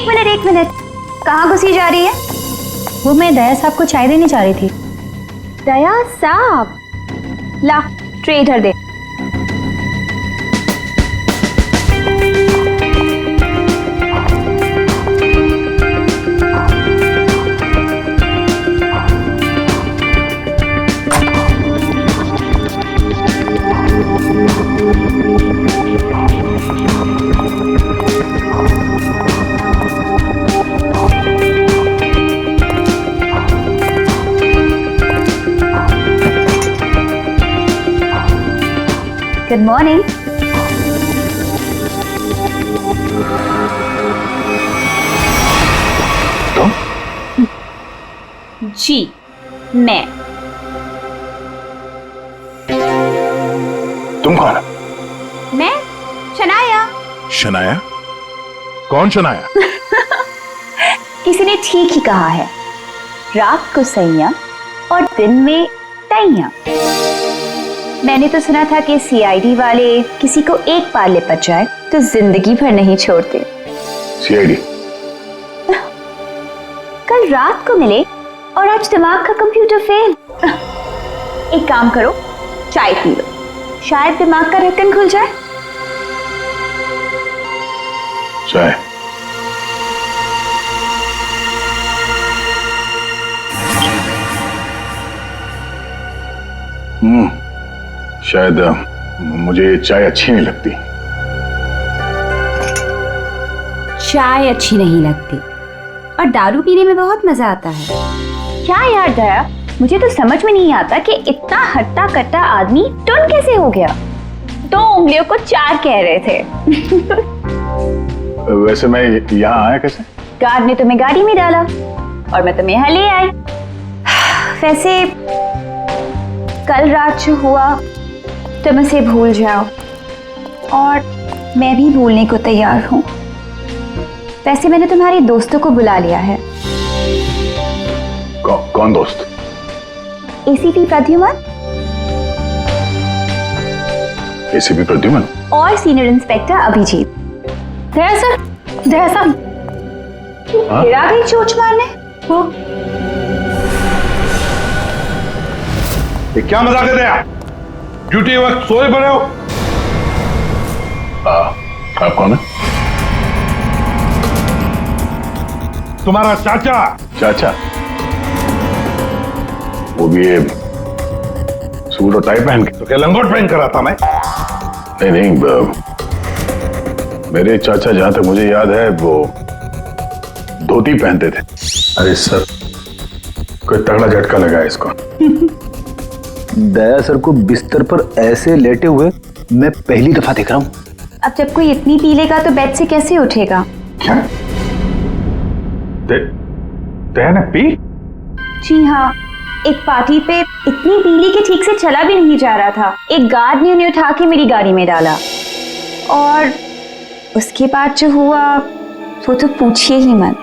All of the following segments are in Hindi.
एक मिनट, कहाँ घुसी जा रही है? वो मैं दया साहब को चाय देने जा रही थी। दया साहब, ला ट्रे इधर दे। Good morning. जी मैं। तुम कौन? मैं शनाया। शनाया? कौन शनाया? किसी ने ठीक ही कहा है, रात को सैया और दिन में तैया। मैंने तो सुना था कि सीआईडी वाले किसी को एक बार लिपट जाए तो जिंदगी भर नहीं छोड़ते। सीआईडी? कल रात को मिले और आज दिमाग का कंप्यूटर फेल। एक काम करो, चाय पी लो, शायद दिमाग का ढक्कन खुल जाए। चाय? शायद मुझे ये चाय अच्छी नहीं लगती। चाय अच्छी नहीं लगती और दारू पीने में बहुत मजा आता है। क्या यार दया, मुझे तो समझ में नहीं आता कि इतना हट्टा कट्टा आदमी टुन कैसे हो गया। 2 उंगलियों को 4 कह रहे थे। वैसे मैं यहाँ आया कैसे? गार्ड ने तुम्हें गाड़ी में डाला और मैं तुम्हें यहाँ ले आई। वैसे कल रात जो हुआ तुम उसे भूल जाओ और मैं भी भूलने को तैयार हूँ। वैसे मैंने तुम्हारे दोस्तों को बुला लिया है। कौन दोस्त? एसीपी प्रद्युमन। एसीपी प्रद्युमन और सीनियर इंस्पेक्टर अभिजीत। दया सर, दया साहब, फिर आ गई चोट मारने। वो क्या मजाक है दया? ड्यूटी वक्त सोए पड़े हो? आप कौन है? तुम्हारा चाचा। चाचा? वो भी ये सूट और टाई पहन के? तो क्या लंगोट पहन कर आता मैं? नहीं, मेरे चाचा जहां तक मुझे याद है वो धोती पहनते थे। अरे सर, कोई तगड़ा झटका लगा है इसको। दया सर को बिस्तर पर ऐसे लेटे हुए मैं पहली दफा देख रहा हूँ। अब जब कोई इतनी पी लेगा तो बेड से कैसे उठेगा? क्या? दया ने पी? जी हाँ, एक पार्टी पे इतनी पीली कि ठीक से चला भी नहीं जा रहा था। एक गार्ड ने उन्हें उठा के मेरी गाड़ी में डाला और उसके बाद जो हुआ वो तो पूछिए ही मत।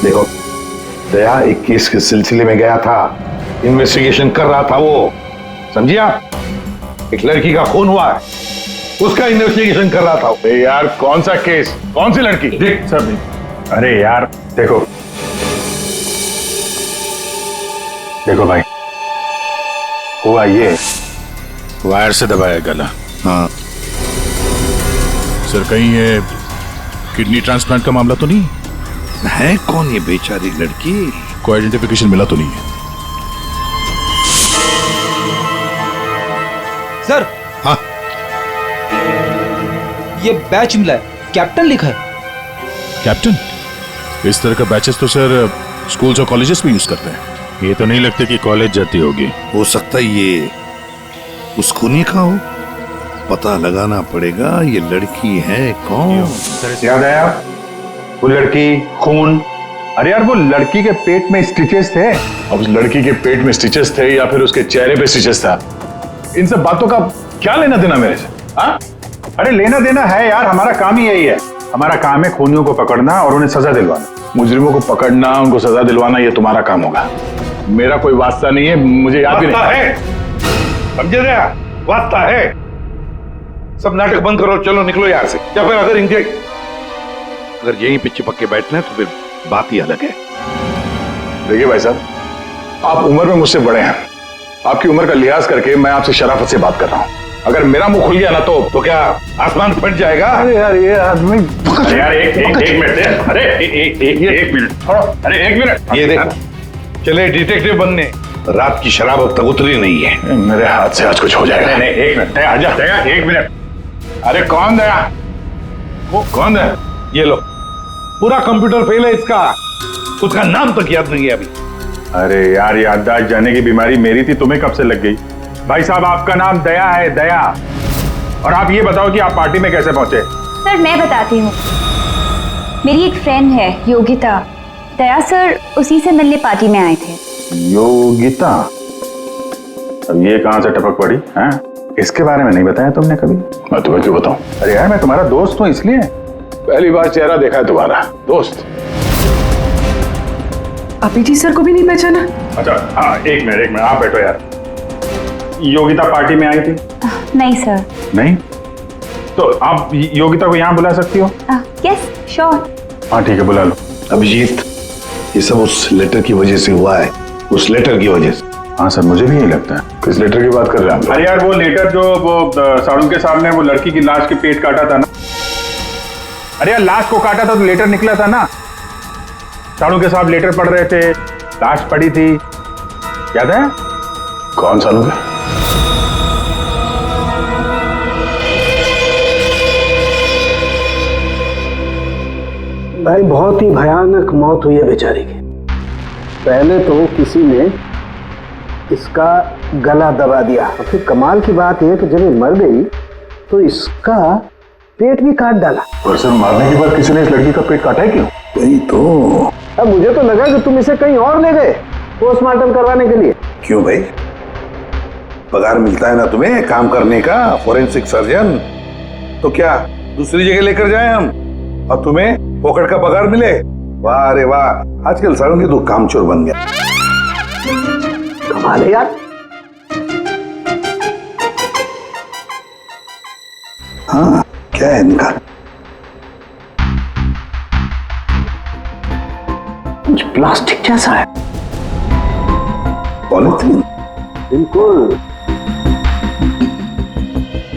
देखो दया एक केस के सिलसिले में गया था, इन्वेस्टिगेशन कर रहा था वो, समझिए आप? एक लड़की का खून हुआ है, उसका इन्वेस्टिगेशन कर रहा था। यार कौन सा केस? कौन सी लड़की? देख सर, अरे यार देखो भाई, हुआ ये वायर से दबाया गला। हाँ सर, कहीं ये किडनी ट्रांसप्लांट का मामला तो नहीं है? कौन ये बेचारी लड़की? कोई आइडेंटिफिकेशन मिला तो नहीं है? सर। हाँ, ये बैच मिला है, कैप्टन लिखा है। कैप्टन? इस तरह का बैचेस तो सर स्कूल्स और कॉलेजेस में यूज करते हैं। ये तो नहीं लगता कि कॉलेज जाती होगी। हो सकता है ये उस खूनी का हो, पता लगाना पड़ेगा ये लड़की है कौन। याद आया वो लड़की, खून? अरे यार वो लड़की के पेट में स्टिचेस थे। अब उस लड़की के पेट में स्टिचेस थे या फिर उसके चेहरे पे स्टिचेस था, इन सब बातों का क्या लेना देना मेरे से? हाँ? अरे लेना देना है यार, हमारा काम ही यही है। हमारा काम है खूनियों को पकड़ना और उन्हें सजा दिलवाना। मुजरिमों को पकड़ना, उनको सजा दिलवाना, ये तुम्हारा काम होगा। मेरा कोई वास्ता नहीं है, मुझे याद भी नहीं है। समझे रहा? वास्ता है। सब नाटक बंद करो, चलो निकलो यहाँ से। या फिर अगर यहीं पे चिपक के बैठना है तो फिर बात ही अलग है। देखिए भाई साहब, आप उम्र में मुझसे बड़े हैं, आपकी उम्र का लिहाज करके मैं आपसे शराफत से बात कर रहा हूँ। अगर मेरा मुंह खुल गया ना तो क्या आसमान फट जाएगा? अरे यार ये आदमी, अरे यार एक मिनट, अरे एक मिनट छोड़ो, अरे एक मिनट। ये देखो, चले डिटेक्टिव बनने, रात की शराब अब तक उतरी नहीं है। मेरे हाथ से आज कुछ हो जाएगा। नहीं एक मिनट, दया एक मिनट। अरे कौन दया? वो कौन है? ये लो, पूरा कंप्यूटर फेल है इसका, उसका नाम तक याद नहीं है अभी। अरे यार, याददाश्त जाने की बीमारी मेरी थी, तुम्हें कब से लग गई? भाई साहब, आपका नाम दया है, दया। और आप ये बताओ कि आप पार्टी में कैसे पहुंचे? सर मैं बताती हूँ। मेरी एक फ्रेंड है योगिता, दया सर उसी से मिलने पार्टी में आए थे। योगिता? अब ये कहां से टपक पड़ी हैं? इसके बारे में नहीं बताया तुमने कभी? मैं तुम्हें क्यों बताऊं? अरे यार, मैं तुम्हारा दोस्त हूं, इसलिए। पहली बार चेहरा देखा है तुम्हारा, दोस्त। अभिजीत सर को भी नहीं पहचाना? अच्छा हाँ, एक मिनट आप बैठो यार। योगिता पार्टी में आई थी? नहीं सर। नहीं? तो आप योगिता को यहाँ बुला सकती हो? Yes sure. हाँ ठीक है, बुला लो। अभिजीत, ये सब उस लेटर की वजह से हुआ है, उस लेटर की वजह से। हाँ सर, मुझे भी यही लगता है। किस लेटर की बात कर रहे हैं? अरे यार, वो लेटर जो वो साड़ू के सामने वो लड़की की लाश के पेट काटा था ना। अरे यार, लाश को काटा था तो लेटर निकला था ना। साड़ू के साहब लेटर पढ़ रहे थे, लाश पड़ी थी, याद है? कौन साड़ू के? भाई बहुत ही भयानक मौत हुई है बेचारी की। पहले तो किसी ने इसका गला दबा दिया, और फिर कमाल की बात यह कि जब ये मर गई तो इसका पेट भी काट डाला। और सर, मारने के बाद किसी ने इस लड़की का पेट काटा है क्यों? वही तो। अब मुझे तो लगा कि तुम इसे कहीं और ले गए पोस्टमार्टम करवाने के लिए। क्यों भाई, पगार मिलता है ना तुम्हें काम करने का, फोरेंसिक सर्जन। तो क्या दूसरी जगह लेकर जाए हम और तुम्हें पोकट का पगार मिले? वाह रे वाह, आजकल सारों की तो कामचोर बन गया। कमाल है यार। हाँ, क्या है इनका? कुछ प्लास्टिक जैसा है। पॉलिथीन? बिल्कुल।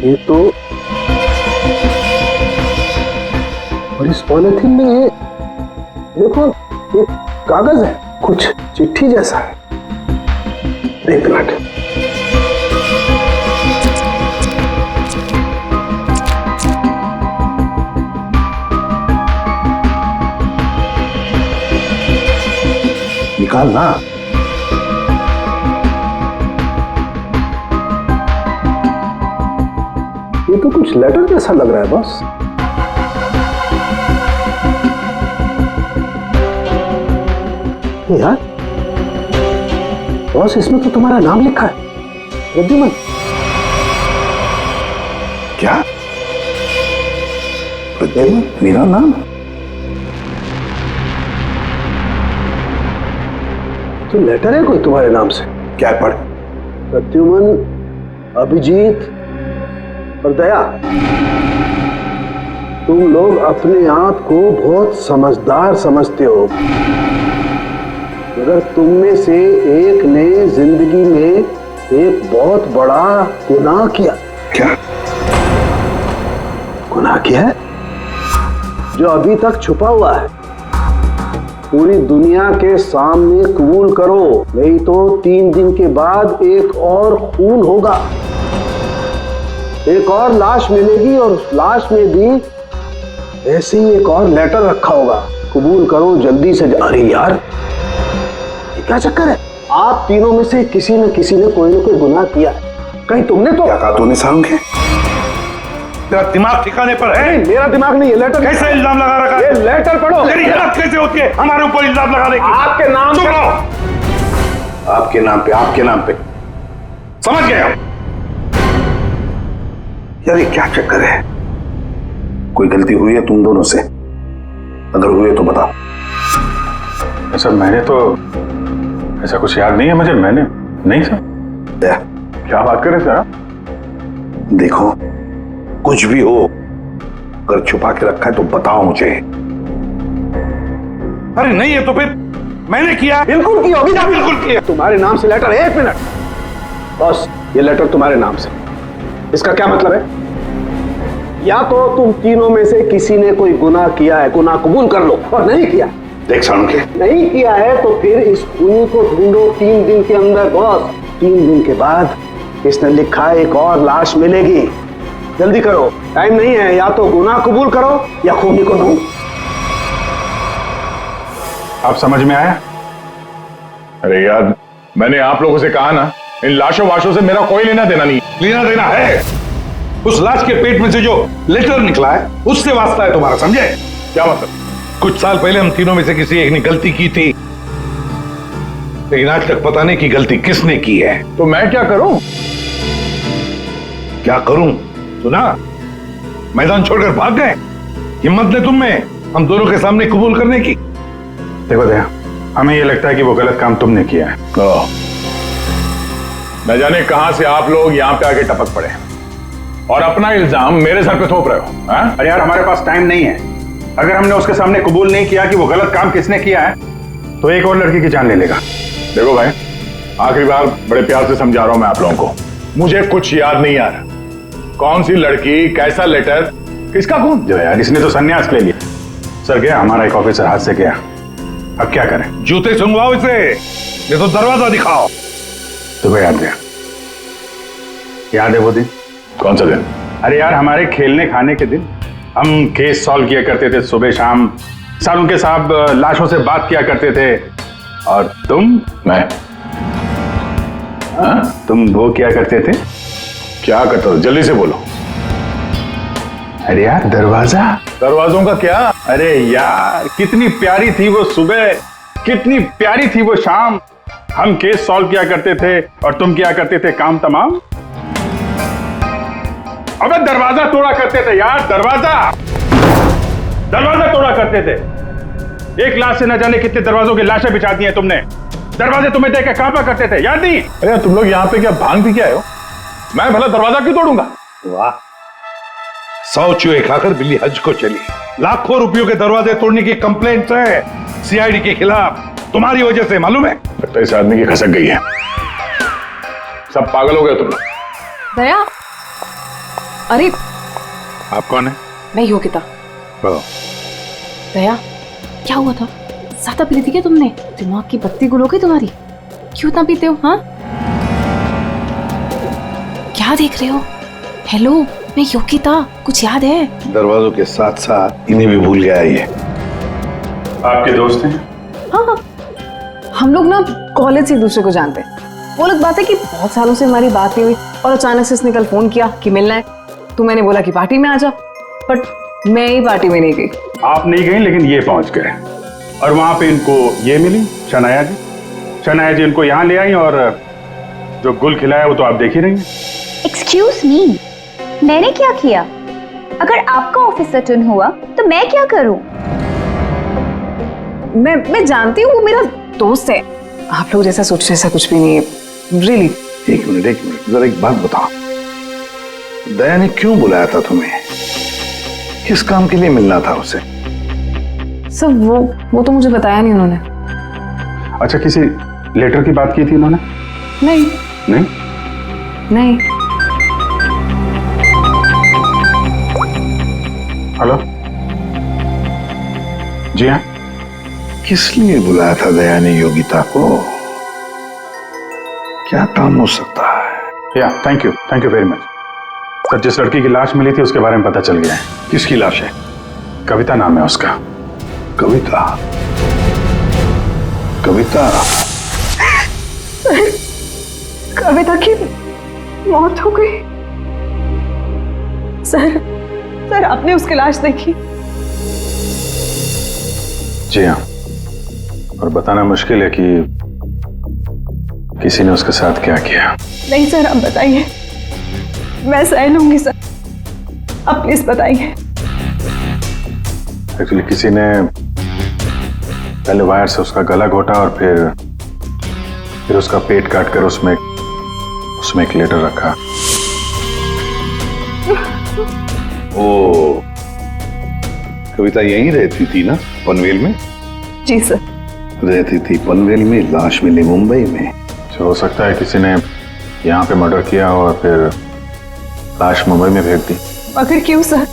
ये तो, और इस पॉलिथीन में ये देखो, एक कागज है, कुछ चिट्ठी जैसा है। एक मिनट, निकाल ना। ये तो कुछ लेटर जैसा लग रहा है बॉस। यार बॉस, इसमें तो तुम्हारा नाम लिखा है, प्रद्युमन। क्या? प्रद्युमन मेरा नाम? तो लेटर है कोई तुम्हारे नाम से? क्या पढ़? प्रद्युमन, अभिजीत और दया, तुम लोग अपने आप को बहुत समझदार समझते हो, मगर तुम में से एक ने जिंदगी में एक बहुत बड़ा गुनाह किया। क्या गुनाह किया है जो अभी तक छुपा हुआ है। पूरी दुनिया के सामने कबूल करो, नहीं तो 3 दिन के बाद एक और खून होगा, एक और लाश मिलेगी, और उस लाश में भी ऐसे ही एक और लेटर रखा होगा। कबूल करो जल्दी से। अरे यार, ये क्या चक्कर है? आप तीनों में से किसी न किसी ने कोई ना कोई गुनाह किया है। कहीं तुमने तो? क्या कहा तूने सारंग? तेरा दिमाग ठिकाने पर है? मेरा दिमाग नहीं है। लेटर कैसे इल्जाम लगा रखा? ये लेटर पढ़ो। तेरी हिम्मत कैसे होती है हमारे ऊपर इल्जाम लगाने की? आपके नाम चुप पे। रहो। आपके नाम पे, आपके नाम पे। समझ गए हम। यार ये क्या चक्कर है? कोई गलती हुई है तुम दोनों से? अगर हुई है तो बताओ। सर, मैंने तो ऐसा कुछ याद नहीं है मुझे। मैंने नहीं सर। क्या बात कर रहे सर? देखो, कुछ भी हो, अगर छुपा के रखा है तो बताओ मुझे। अरे नहीं है तो फिर मैंने किया। बिल्कुल किया होगी, बिल्कुल किया। तुम्हारे नाम से लेटर। 1 मिनट बॉस, ये लेटर तुम्हारे नाम से, इसका क्या मतलब है? या तो तुम तीनों में से किसी ने कोई गुनाह किया है, गुनाह कबूल कर लो, और नहीं किया, देख सालुंके, नहीं किया है तो फिर इस खूनी को ढूंढो 3 दिन के अंदर बॉस। 3 दिन के बाद इसने लिखा एक और लाश मिलेगी। जल्दी करो, टाइम नहीं है। या तो गुनाह कबूल करो या खूनी को ढूंढो। आप समझ में आया? अरे यार, मैंने आप लोगों से कहा ना, इन लाशों वाशों से मेरा कोई लेना देना नहीं। लेना देना है, उस लाश के पेट में से जो लेटर निकला है उससे वास्ता है तुम्हारा, समझे? क्या मतलब? कुछ साल पहले हम तीनों में से किसी एक ने गलती की थी, लेकिन आज तक पता नहीं कि गलती किसने की है। तो मैं क्या करूं? क्या करूं? सुना, मैदान छोड़कर भाग गए। हिम्मत ने तुम में हम दोनों के सामने कबूल करने की। देखो दया, हमें ये लगता है कि वो गलत काम तुमने किया है। न जाने कहां से आप लोग यहां पे आके टपक पड़े और अपना इल्जाम मेरे सर पे थोप रहे हो। हाँ? अरे यार, हमारे पास टाइम नहीं है। अगर हमने उसके सामने कबूल नहीं किया कि वो गलत काम किसने किया है, तो एक और लड़की की जान ले लेगा। देखो भाई, आखिरी बार बड़े प्यार से समझा रहा हूं मैं आप लोगों को, मुझे कुछ याद नहीं आ रहा। कौन सी लड़की, कैसा लेटर, किसका खून? जो यार, इसने तो संन्यास ले लिया। सर गया, हमारा एक ऑफिसर हाथ से गया, अब क्या करें? जूते सुंघवाओ इसे, ये तो दरवाजा दिखाओ। तुम्हें याद है? याद है वो दिन? कौन सा दिन? अरे यार, हमारे खेलने खाने के दिन हम केस सॉल्व किया करते थे सुबह शाम, सालुंके साहब लाशों से बात किया करते थे, और मैं तुम वो किया करते थे। क्या करता था? जल्दी से बोलो। अरे यार, दरवाजों का क्या? अरे यार, कितनी प्यारी थी वो सुबह, कितनी प्यारी थी वो शाम। हम केस सॉल्व किया करते थे और तुम किया करते थे काम तमाम। अबे दरवाजा तोड़ा करते थे यार, दरवाजा तोड़ा करते थे। एक लाश से न जाने कितने दरवाजों की लाशें बिछा दी हैं तुमने। दरवाजे तुम्हें देख के कांपा करते थे, याद नहीं? अरे तुम लोग यहाँ पे क्या भांग पी के आए हो? मैं भला दरवाजा क्यों तोड़ूंगा? वाह, 100 चूहे खाकर बिल्ली हज को चली। लाखों रुपयों के दरवाजे तोड़ने की कंप्लेंट है सीआईडी के खिलाफ, तुम्हारी वजह से, मालूम है? लगता है इस आदमी की खसक गई है। सब पागल हो गए तुम लोग। दया, अरे आप कौन है? मैं योगिता। दया, क्या हुआ था? ज्यादा पी थी क्या तुमने? दिमाग की बत्ती गुल हो गई तुम्हारी? क्यों इतना पीते हो? हाँ, क्या देख रहे हो? हेलो, मैं योगिता, कुछ याद है? दरवाजों के साथ साथ इन्हें भी भूल गया ये। आपके दोस्त हैं? हाँ, हम लोग ना कॉलेज से एक दूसरे को जानते हैं। वो अलग बात है कि बहुत सालों से हमारी बात नहीं हुई और अचानक से इसने कल फोन किया कि मिलना है, तो मैंने बोला कि पार्टी में आ जा, बट मैं ही पार्टी में नहीं गई। आप नहीं गई, लेकिन ये पहुंच गए और वहां पे इनको ये मिली, शनाया जी इनको यहाँ ले आई, और जो गुल खिलाया वो तो आप देख ही रही हैं। एक्सक्यूज मी, मैंने क्या किया? अगर आपका ऑफिसर टर्न हुआ तो मैं क्या करूं? मैं जानती हूँ वो मेरा दोस्त है। आप लोग जैसा सोच रहे ऐसा कुछ भी नहीं है, रियली। एक मिनट, जरा एक बात बताओ, दया ने क्यों बुलाया था तुम्हें? किस काम के लिए मिलना था उसे? सर वो तो मुझे बताया नहीं उन्होंने। अच्छा, किसी लेटर की बात की थी उन्होंने? नहीं। हेलो, जी हाँ। किस लिए बुलाया था दया ने योगिता को? क्या काम हो सकता है? या thank you very much sir. जिस लड़की की लाश मिली थी उसके बारे में पता चल गया है। किसकी लाश है? कविता नाम है उसका। कविता कविता की मौत हो गई। सर आपने उसकी लाश देखी? जी हाँ, और बताना मुश्किल है कि किसी ने उसके साथ क्या किया। नहीं सर, आप बताइए, मैं सह लूंगी सर, आप प्लीज बताइए। एक्चुअली किसी ने पहले वायर से उसका गला घोटा और फिर उसका पेट काट कर उसमें एक लेटर रखा। ओ, कविता यहीं रहती थी ना, पनवेल में? जी सर। रहती थी पनवेल में, लाश मिली मुंबई में। हो सकता है किसी ने यहाँ पे मर्डर किया और फिर लाश मुंबई में फेंक दी। मगर क्यों सर,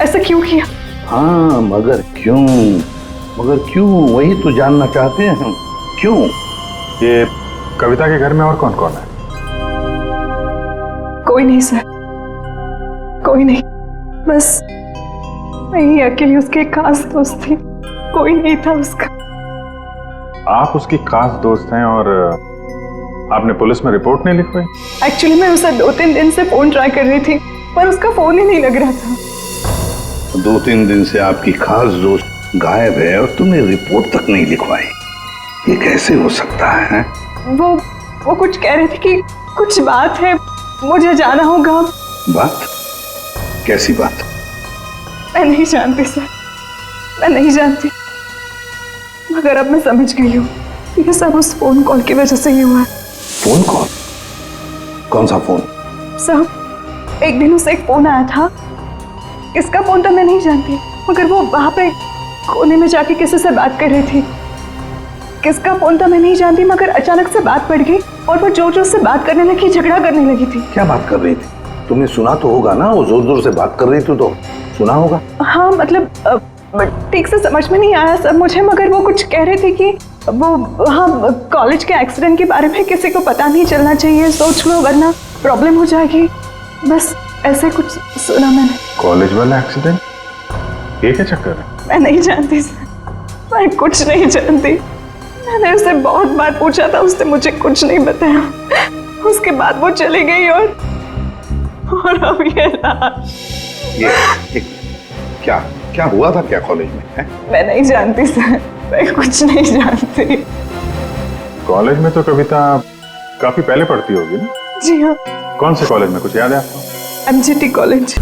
ऐसा क्यों किया? हाँ, मगर क्यों, वही तो जानना चाहते हैं हम, क्यों? ये कविता के घर में और कौन कौन है? कोई नहीं सर, कोई नहीं, बस मैं ही अकेली उसके खास दोस्त थी, कोई नहीं था उसका। आप उसकी खास दोस्त हैं और आपने पुलिस में रिपोर्ट नहीं लिखवाई? एक्चुअली मैं उसे 2-3 दिन से फोन ट्राई कर रही थी, पर उसका फोन ही नहीं लग रहा था। 2-3 दिन से आपकी खास दोस्त गायब है और तुमने रिपोर्ट तक नहीं लिखवाई, ये कैसे हो सकता है? वो कुछ कह रहे थे कि कुछ बात है, मुझे जाना होगा। बात? कैसी बात? मैं नहीं जानती सर, मैं नहीं जानती, मगर अब मैं समझ गई हूँ ये सब उस फोन कॉल की वजह से ही हुआ है। Phone call? कौन सा फोन? सर, एक दिन उसे एक फोन आया था, किसका फोन तो मैं नहीं जानती, मगर वो वहां पे कोने में जाके किसी से बात कर रही थी। किसका फोन तो मैं नहीं जानती, मगर अचानक से बात पड़ गई और वो जोर जोर से बात करने लगी, झगड़ा करने लगी थी। क्या बात कर रही थी? तुमने सुना तो होगा ना, वो जोर जोर से बात कर रही थी तो सुना होगा। हाँ, मतलब ठीक से समझ में नहीं आया सब मुझे, मगर वो कुछ कह रहे थे कि वो हाँ कॉलेज के एक्सीडेंट के बारे में किसी को पता नहीं चलना चाहिए, सोच लो वरना प्रॉब्लम हो जाएगी, बस ऐसे कुछ सुना मैंने। कॉलेज वाला एक्सीडेंट? ये क्या चक्कर है? मैं नहीं जानती सर, मैं कुछ नहीं जानती। मैंने उससे बहुत बार पूछा था, उसने मुझे कुछ नहीं बताया। उसके बाद वो चली गई और अब ये क्या हुआ था क्या कॉलेज में है? मैं नहीं जानती सर, मैं कुछ नहीं जानती। कॉलेज में तो कविता काफी पहले पढ़ती होगी ना? जी हाँ। कौन से कॉलेज में, कुछ याद है आपको? MGT college.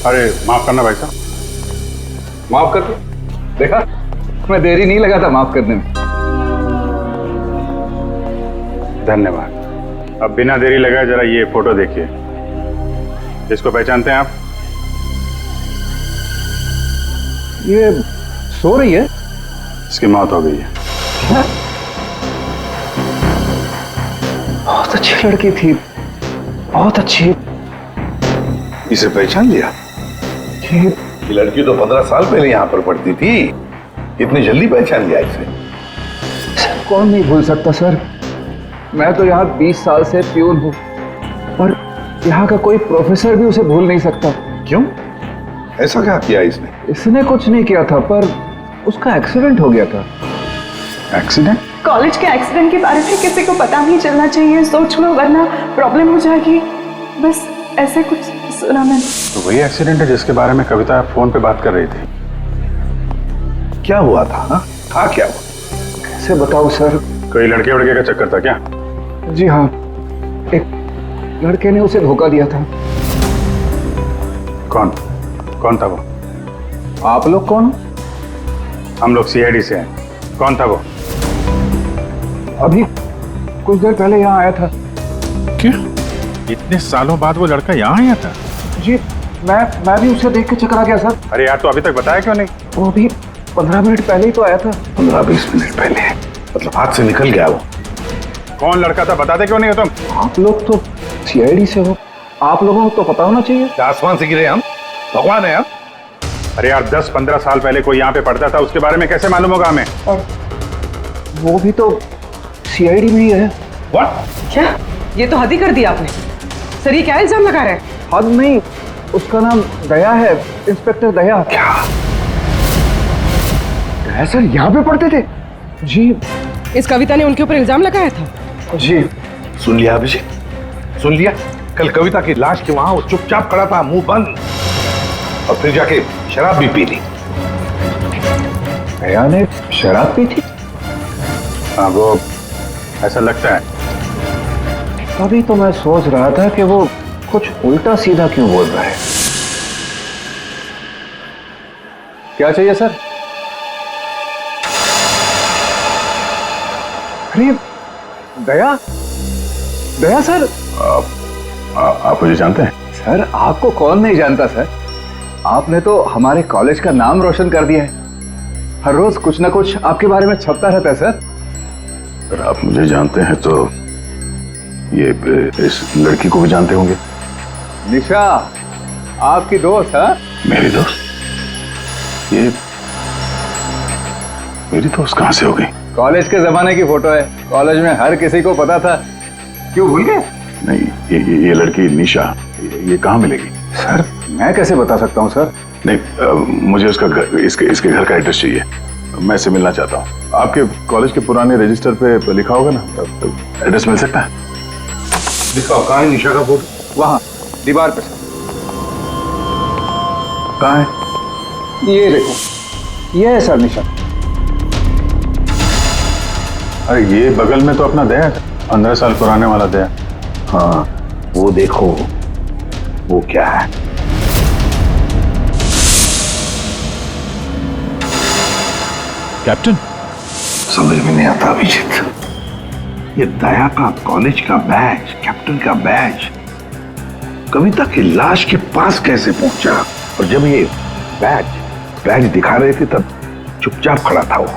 अरे माफ करना भाई साहब। माफ कर दो। देखा, मैं देरी नहीं लगा था माफ करने में। धन्यवाद। अब बिना देरी लगाए जरा ये फोटो देखिए। इसको पहचानते हैं आप? ये सो रही है? इसकी मौत हो गई है। बहुत अच्छी लड़की थी, बहुत अच्छी। इसे पहचान लिया? ये लड़की तो 15 साल पहले यहाँ पर पढ़ती थी, इतनी जल्दी पहचान लिया इसे? सर, कौन नहीं भूल सकता सर। मैं तो यहाँ 20 साल से प्यून हूँ और यहाँ का कोई प्रोफेसर भी उसे भूल नहीं सकता। क्यों? ऐसा क्या किया इसने? इसने कुछ नहीं किया था, पर उसका एक्सीडेंट हो गया था। एक्सीडेंट? कॉलेज के एक्सीडेंट के बारे में किसी को पता नहीं चलना चाहिए, सोच लो वरना प्रॉब्लम हो जाएगी, बस ऐसे कुछ सुना मैंने। तो वही एक्सीडेंट है जिसके बारे में कविता फोन पे बात कर रही थी। क्या हुआ था? हाँ, था क्या हुआ? कैसे बताऊं सर? कोई लड़के वड़के का चक्कर था क्या? जी हाँ, एक लड़के ने उसे धोखा दिया था। कौन था वो? आप लोग कौन? हम लोग CID से हैं। कौन था वो? अभी कुछ देर पहले यहाँ आया था। क्या? इतने सालों बाद वो लड़का यहाँ आया था? जी, मैं भी उसे देख के चकरा गया सर। अरे यार, तो अभी तक बताया क्यों नहीं? वो अभी 15 मिनट पहले ही तो आया था। 15-20 मिनट पहले? मतलब हाथ से निकल गया वो? कौन लड़का था, बताते क्यों नहीं हो तुम? आप लोग तो CID से हो, आप लोगों को तो पता होना चाहिए। आसमान से गिरे हम? भगवान है हम? अरे यार, 10-15 साल पहले कोई यहाँ पे पढ़ता था, उसके बारे में कैसे मालूम होगा हमें? और वो भी तो CID में ही है। What? क्या? ये तो हद ही कर दिया आपने सर, ये क्या इल्जाम लगा रहे हैं? हद नहीं, उसका नाम दया है, इंस्पेक्टर दया। क्या? दया सर यहाँ पे पढ़ते थे? जी। इस कविता ने उनके ऊपर इल्जाम लगाया था? जी। सुन लिया अभिषेक, सुन लिया? कल कविता की लाश के वहां वो चुपचाप खड़ा था, मुंह बंद, और फिर जाके शराब भी पी ली। दया ने शराब पी थी? हाँ, वो ऐसा लगता है। अभी तो मैं सोच रहा था कि वो कुछ उल्टा सीधा क्यों बोल रहा है। क्या चाहिए सर? अरे दया, दया सर। आप मुझे जानते हैं? सर आपको कौन नहीं जानता सर, आपने तो हमारे कॉलेज का नाम रोशन कर दिया है। हर रोज कुछ ना कुछ आपके बारे में छपता रहता है सर। अगर आप मुझे जानते हैं तो ये इस लड़की को भी जानते होंगे। निशा आपकी दोस्त है? मेरी दोस्त? ये मेरी दोस्त कहां से हो गई? कॉलेज के जमाने की फोटो है, कॉलेज में हर किसी को पता था। क्यों भूल गए? नहीं, ये लड़की निशा ये कहाँ मिलेगी? सर मैं कैसे बता सकता हूँ सर? नहीं, मुझे उसका घर, इसके घर का एड्रेस चाहिए। मैं इससे मिलना चाहता हूँ। आपके कॉलेज के पुराने रजिस्टर पे लिखा होगा ना, तो एड्रेस मिल सकता है? दिखाओ, कहाँ है निशा का फोटो? वहाँ दीवार पे सर। कहाँ है? ये देखो, ये है सर निशा। अरे ये बगल में तो अपना दया था, 15 साल पुराने वाला दया। हाँ वो देखो, वो क्या है? कैप्टन? समझ में नहीं आता अभिजीत, ये दया का कॉलेज का बैच, कैप्टन का बैच कविता की लाश के पास कैसे पहुंचा? और जब ये बैच दिखा रहे थे तब चुपचाप खड़ा था वो।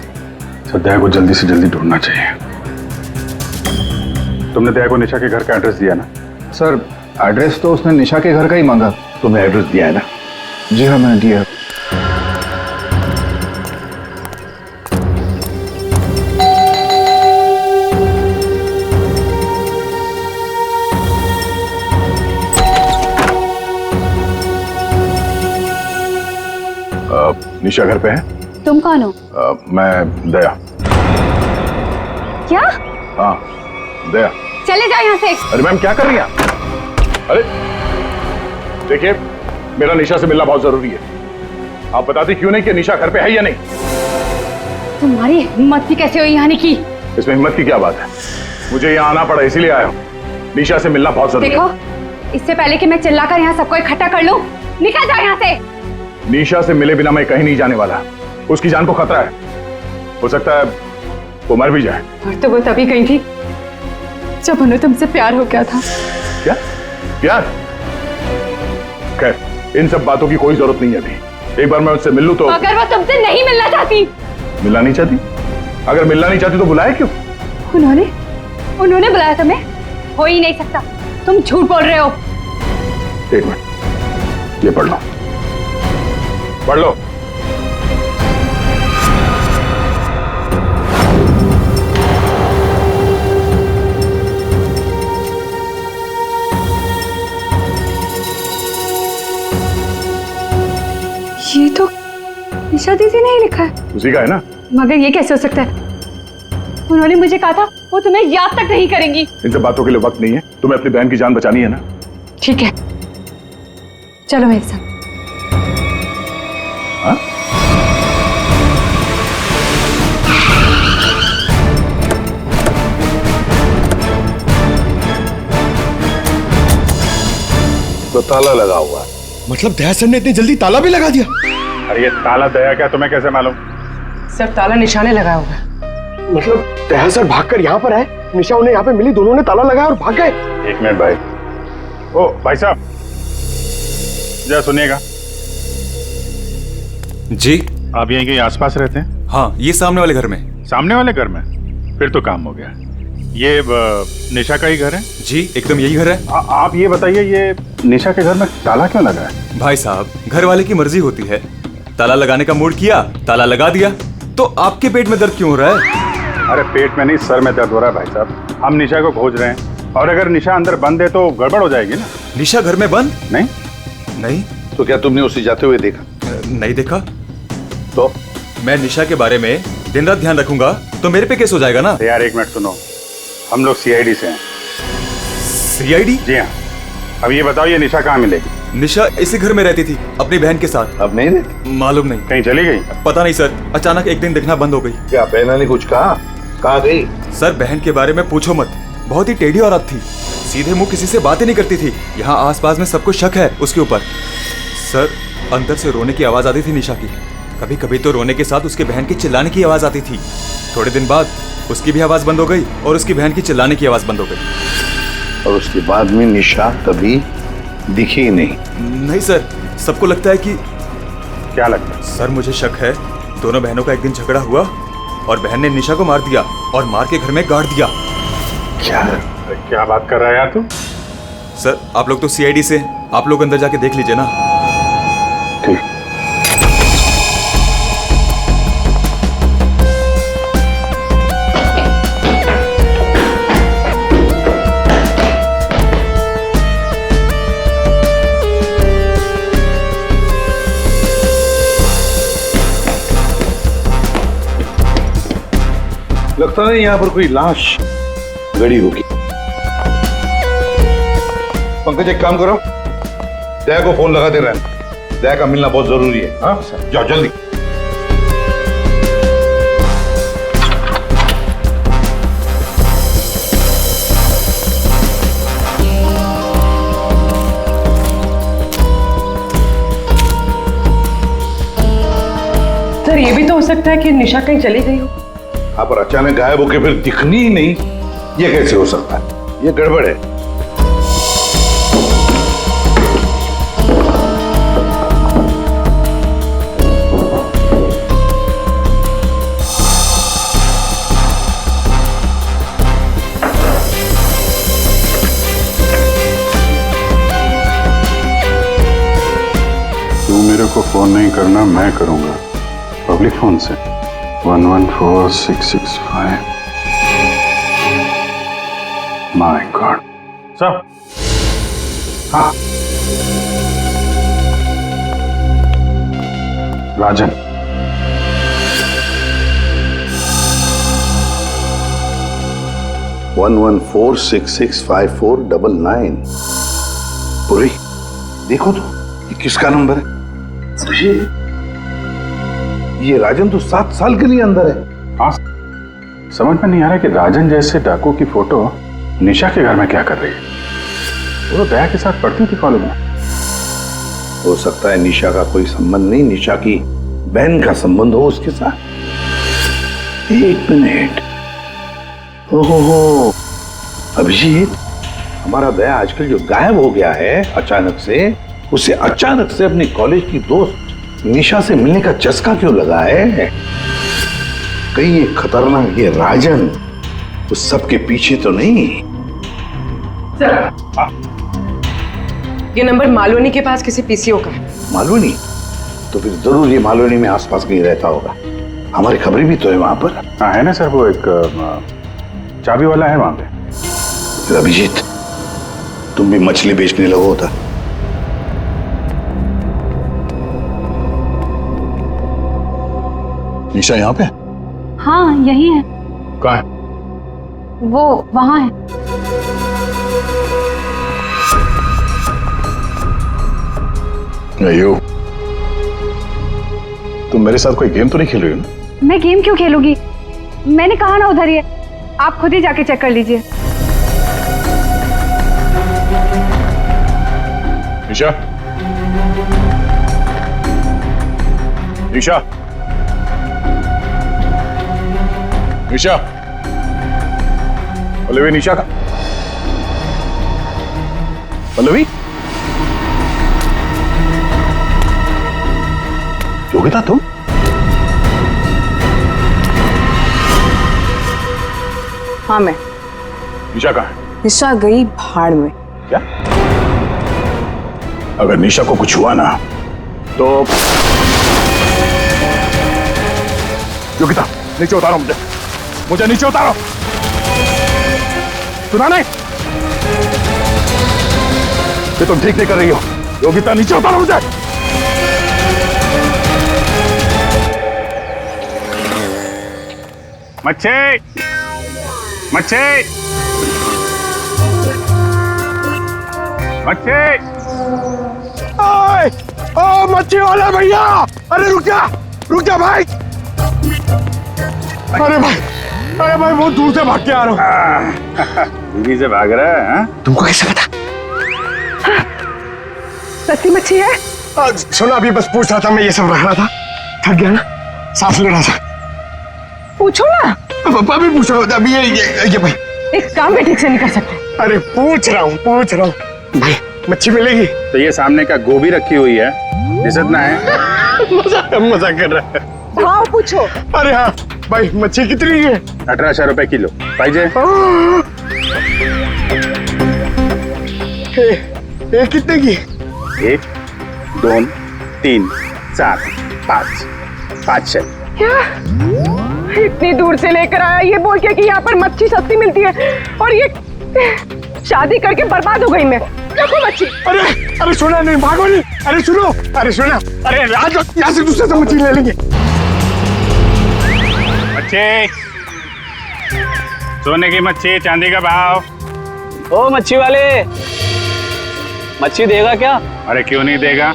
सर दया को जल्दी से जल्दी ढूंढना चाहिए। तुमने दया को निशा के घर का एड्रेस दिया ना? सर एड्रेस तो उसने निशा के घर का ही मांगा। तुमने एड्रेस दिया है ना? जी हाँ मैंने दिया। निशा घर पे है? तुम कौन हो? मैं दया। क्या? हाँ दया। चले जाओ यहाँ से। अरे मैम क्या कर रही हैं आप? अरे देखिए, मेरा निशा से मिलना बहुत जरूरी है। आप बताती क्यों नहीं कि निशा घर पे है या नहीं? तुम्हारी हिम्मत भी कैसे हुई आने की? इसमें हिम्मत की क्या बात है? मुझे यहाँ आना पड़ा इसीलिए आया हूँ। निशा से मिलना बहुत जरूरी है। देखो, इससे पहले कि मैं चिल्लाकर यहाँ सबको इकट्ठा कर लूं, निकल जाओ यहाँ से। निशा से मिले बिना मैं कहीं नहीं जाने वाला। उसकी जान को खतरा है, हो सकता है वो मर भी जाए। और तो वो तभी गई थी जब उन्हें तुमसे प्यार हो गया था। क्या प्यार? खैर, इन सब बातों की कोई जरूरत नहीं है अभी। एक बार मैं उससे मिल लूं तो। अगर वो तुमसे नहीं मिलना चाहती? मिलना नहीं चाहती? अगर मिलना नहीं चाहती तो बुलाया क्यों? उन्होंने बुलाया तुम्हें? हो ही नहीं सकता, तुम झूठ बोल रहे हो। एक मिनट, ये पढ़ लो, पढ़ लो। ये तो निशा दीदी ने ही लिखा है। उसी का है ना? मगर ये कैसे हो सकता है? उन्होंने मुझे कहा था वो तुम्हें याद तक नहीं करेंगी। इन सब बातों के लिए वक्त नहीं है। तुम्हें अपनी बहन की जान बचानी है ना? ठीक है, चलो मेरे साथ। हाँ? तो ताला लगा हुआ है। मतलब दया सर ने इतनी जल्दी ताला भी लगा दिया? अरे ये ताला दया क्या, तुम्हें कैसे मालूम? सर ताला निशाने लगाया हुआ है। मतलब दया सर भागकर यहाँ पर आए, निशा उन्हें यहाँ पे मिली, दोनों ने ताला लगाया और भाग गए। एक मिनट भाई। ओ भाई साहब, जरा सुनिएगा। जी आप यहीं कहीं आसपास रहते हैं? हाँ, ये सामने वाले घर में। सामने वाले घर में? फिर तो काम हो गया। ये निशा का ही घर है? जी एकदम यही घर है। आप ये बताइए, ये निशा के घर में ताला क्यों लगा है? भाई साहब, घर वाले की मर्जी होती है। ताला लगाने का मूड किया, ताला लगा दिया। तो आपके पेट में दर्द क्यों हो रहा है? अरे पेट में नहीं, सर में दर्द हो रहा है भाई साहब। हम निशा को खोज रहे हैं और अगर निशा अंदर बंद है तो गड़बड़ हो जाएगी ना। निशा घर में बंद? नहीं नहीं। तो क्या तुमने उसे जाते हुए देखा? नहीं देखा। तो मैं निशा के बारे में दिन रात ध्यान रखूंगा तो मेरे पे केस हो जाएगा ना। यार एक मिनट सुनो, हम लोग सीआईडी से हैं। सीआईडी? जी हाँ। अब ये बताओ, ये निशा कहाँ मिलेगी? निशा इसी घर में रहती थी अपनी बहन के साथ। अब नहीं देखी? मालूम नहीं। कहीं चली गई? पता नहीं सर, अचानक एक दिन दिखना बंद हो गई। क्या बहना ने कुछ कहा? कहाँ गई? सर बहन के बारे में पूछो मत, बहुत ही टेढ़ी औरत थी। सीधे मुंह किसी से बातें नहीं करती थी। यहाँ आसपास में सबको शक है उसके ऊपर। सर अंदर से रोने की आवाज आती थी निशा की। कभी कभी तो रोने के साथ उसके बहन की चिल्लाने की आवाज आती थी। थोड़े दिन बाद उसकी भी आवाज बंद हो गई और उसकी बहन की चिल्लाने की आवाज बंद हो गई। और उसके बाद में निशा कभी दिखी ही नहीं। नहीं सर, सबको लगता है कि क्या लगता है? सर मुझे शक है दोनों बहनों का एक दिन झगड़ा हुआ और बहन ने निशा को मार दिया और मार के घर में गाड़ दिया। क्या बात कर रहा है यार तू? सर आप लोग तो सीआईडी से, आप लोग अंदर जाके देख लीजिए ना। ठीक। लगता नहीं यहाँ पर कोई लाश गड़ी होगी। पंकज एक काम करो, दया को फोन लगा दे रहे हैं। दया का मिलना बहुत जरूरी है। हाँ जाओ जल्दी। सर ये भी तो हो सकता है कि निशा कहीं चली गई हो। यहाँ पर अचानक गायब होके फिर दिखनी ही नहीं, ये कैसे हो सकता है? ये गड़बड़ है। तू मेरे को फोन नहीं करना, मैं करूंगा पब्लिक फोन से। 114665। My God. सर। हाँ राजन। वन 114665499। पूरी देखो तो ये किसका नंबर है? ये राजन तो 7 साल के लिए अंदर है। हाँ, समझ में नहीं आ रहा कि राजन जैसे डाकू की फोटो निशा के घर में क्या कर रही है। वो तो दया के साथ पढ़ती थी कॉलेज में। हो सकता है निशा का कोई संबंध नहीं, निशा की बहन का संबंध हो उसके साथ। 1 मिनट। ओहो अभिजीत, हमारा दया आजकल जो गायब हो गया है अचानक से, उसे अचानक से अपनी कॉलेज की दोस्त निशा से मिलने का चस्का क्यों लगा है? कहीं ये खतरनाक ये राजन उस सब के पीछे तो नहीं? सर ये नंबर मालवनी के पास किसी पीसीओ का है। मालवनी? तो फिर जरूर ये मालवनी में आसपास कहीं रहता होगा। हमारी खबरें भी तो है वहां पर। हाँ है ना सर, वो एक चाबी वाला है वहां पे। फिर अभिजीत तुम भी मछली बेचने लगो होता। निशा यहाँ पे? हाँ यही है। कहाँ है? वो वहां है। अयो, तुम मेरे साथ कोई गेम तो नहीं खेल रही हो ना? मैं गेम क्यों खेलूंगी? मैंने कहा ना उधर ही है, आप खुद ही जाके चेक कर लीजिए। निशा, निशा, निशा, पल्लवी, निशा का पल्लवी, योगिता तुम? हाँ मैं। निशा कहाँ है? निशा गई भाड़ में। क्या? अगर निशा को कुछ हुआ ना तो योगिता नीचे उतारो, मुझे नीचे उतारो। सुना नहीं? ये तुम ठीक नहीं कर रही हो। योगिता नीचे उतारो मुझे। मच्छी मच्छी मच्छी। ओ मच्छी वाला भैया, अरे रुक जा भाई। अरे भाई बहुत दूर से भाग के आ रहा हूँ। दीदी से भाग रहा है? हाँ? तुमको कैसे पता? सच्ची मच्छी है? सुना, अभी बस पूछ रहा था, मैं ये सब रख रहा था। थक गया ना, सांस लेना था। पूछो ना। पापा भी पूछ रहा हूँ अभी। ये भाई एक काम भी ठीक से नहीं कर सकते। अरे पूछ रहा हूँ भाई, मच्छी मिलेगी? तो ये सामने का गोभी रखी हुई है, इज्जत ना है। मजाक कर रहा है। भाव पूछो। अरे हाँ भाई, मच्छी कितनी है? 1800 रुपए किलो पाइजे। ये कितने की? 1 2 3 4 5 500। क्या इतनी दूर से लेकर आया ये बोल के कि यहाँ पर मच्छी सस्ती मिलती है, और ये शादी करके बर्बाद हो गई मैं। देखो मच्छी। अरे सुना नहीं, भागो नहीं। अरे सुनो, अरे सुना, अरे आज यहाँ से दूसरे से मच्छी ले लेंगे। मच्छी, सोने की मच्छी, चांदी का भाव। ओ मच्छी वाले, मच्छी देगा क्या? अरे क्यों नहीं देगा,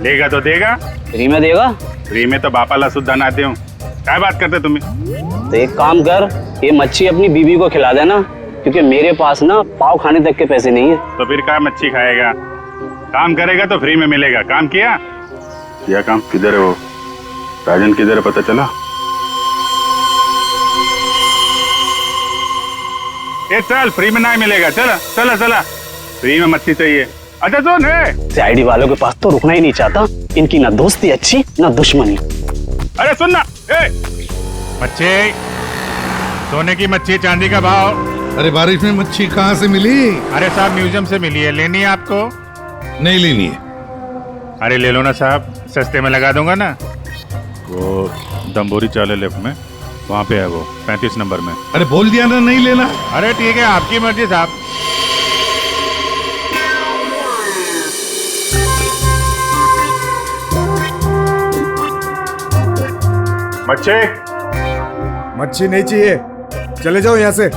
लेगा तो देगा। फ्री में देगा? फ्री में तो बापाला सुद्धा ना दे। क्या बात करते तुम्हें? तो एक काम कर, ये मच्छी अपनी बीवी को खिला देना, क्योंकि मेरे पास ना पाव खाने तक के पैसे नहीं है। तो फिर क्या मच्छी खाएगा? काम करेगा तो फ्री में मिलेगा। काम किया काम? किधर है वो राजन, किधर है पता चला? ये चल, फ्री में नहीं मिलेगा। चला चला चला, फ्री में मच्छी चाहिए। अच्छा सुन, सीआईडी वालों के पास तो रुकना ही नहीं चाहता। इनकी ना दोस्ती अच्छी ना दुश्मनी। अरे सुन ना, मच्छी, सोने की मच्छी, चांदी का भाव। अरे बारिश में मच्छी कहाँ से मिली? अरे साहब म्यूजियम से मिली है, लेनी है आपको? नहीं लेनी है। अरे ले लो ना साहब, सस्ते में लगा दूंगा ना। वो दम्बोरी चाले लेफ्ट में, वहाँ पे है वो 35 नंबर में। अरे बोल दिया ना नहीं लेना। अरे ठीक है, आपकी मर्जी साहब। मच्छी नहीं चाहिए, चले जाओ यहाँ से।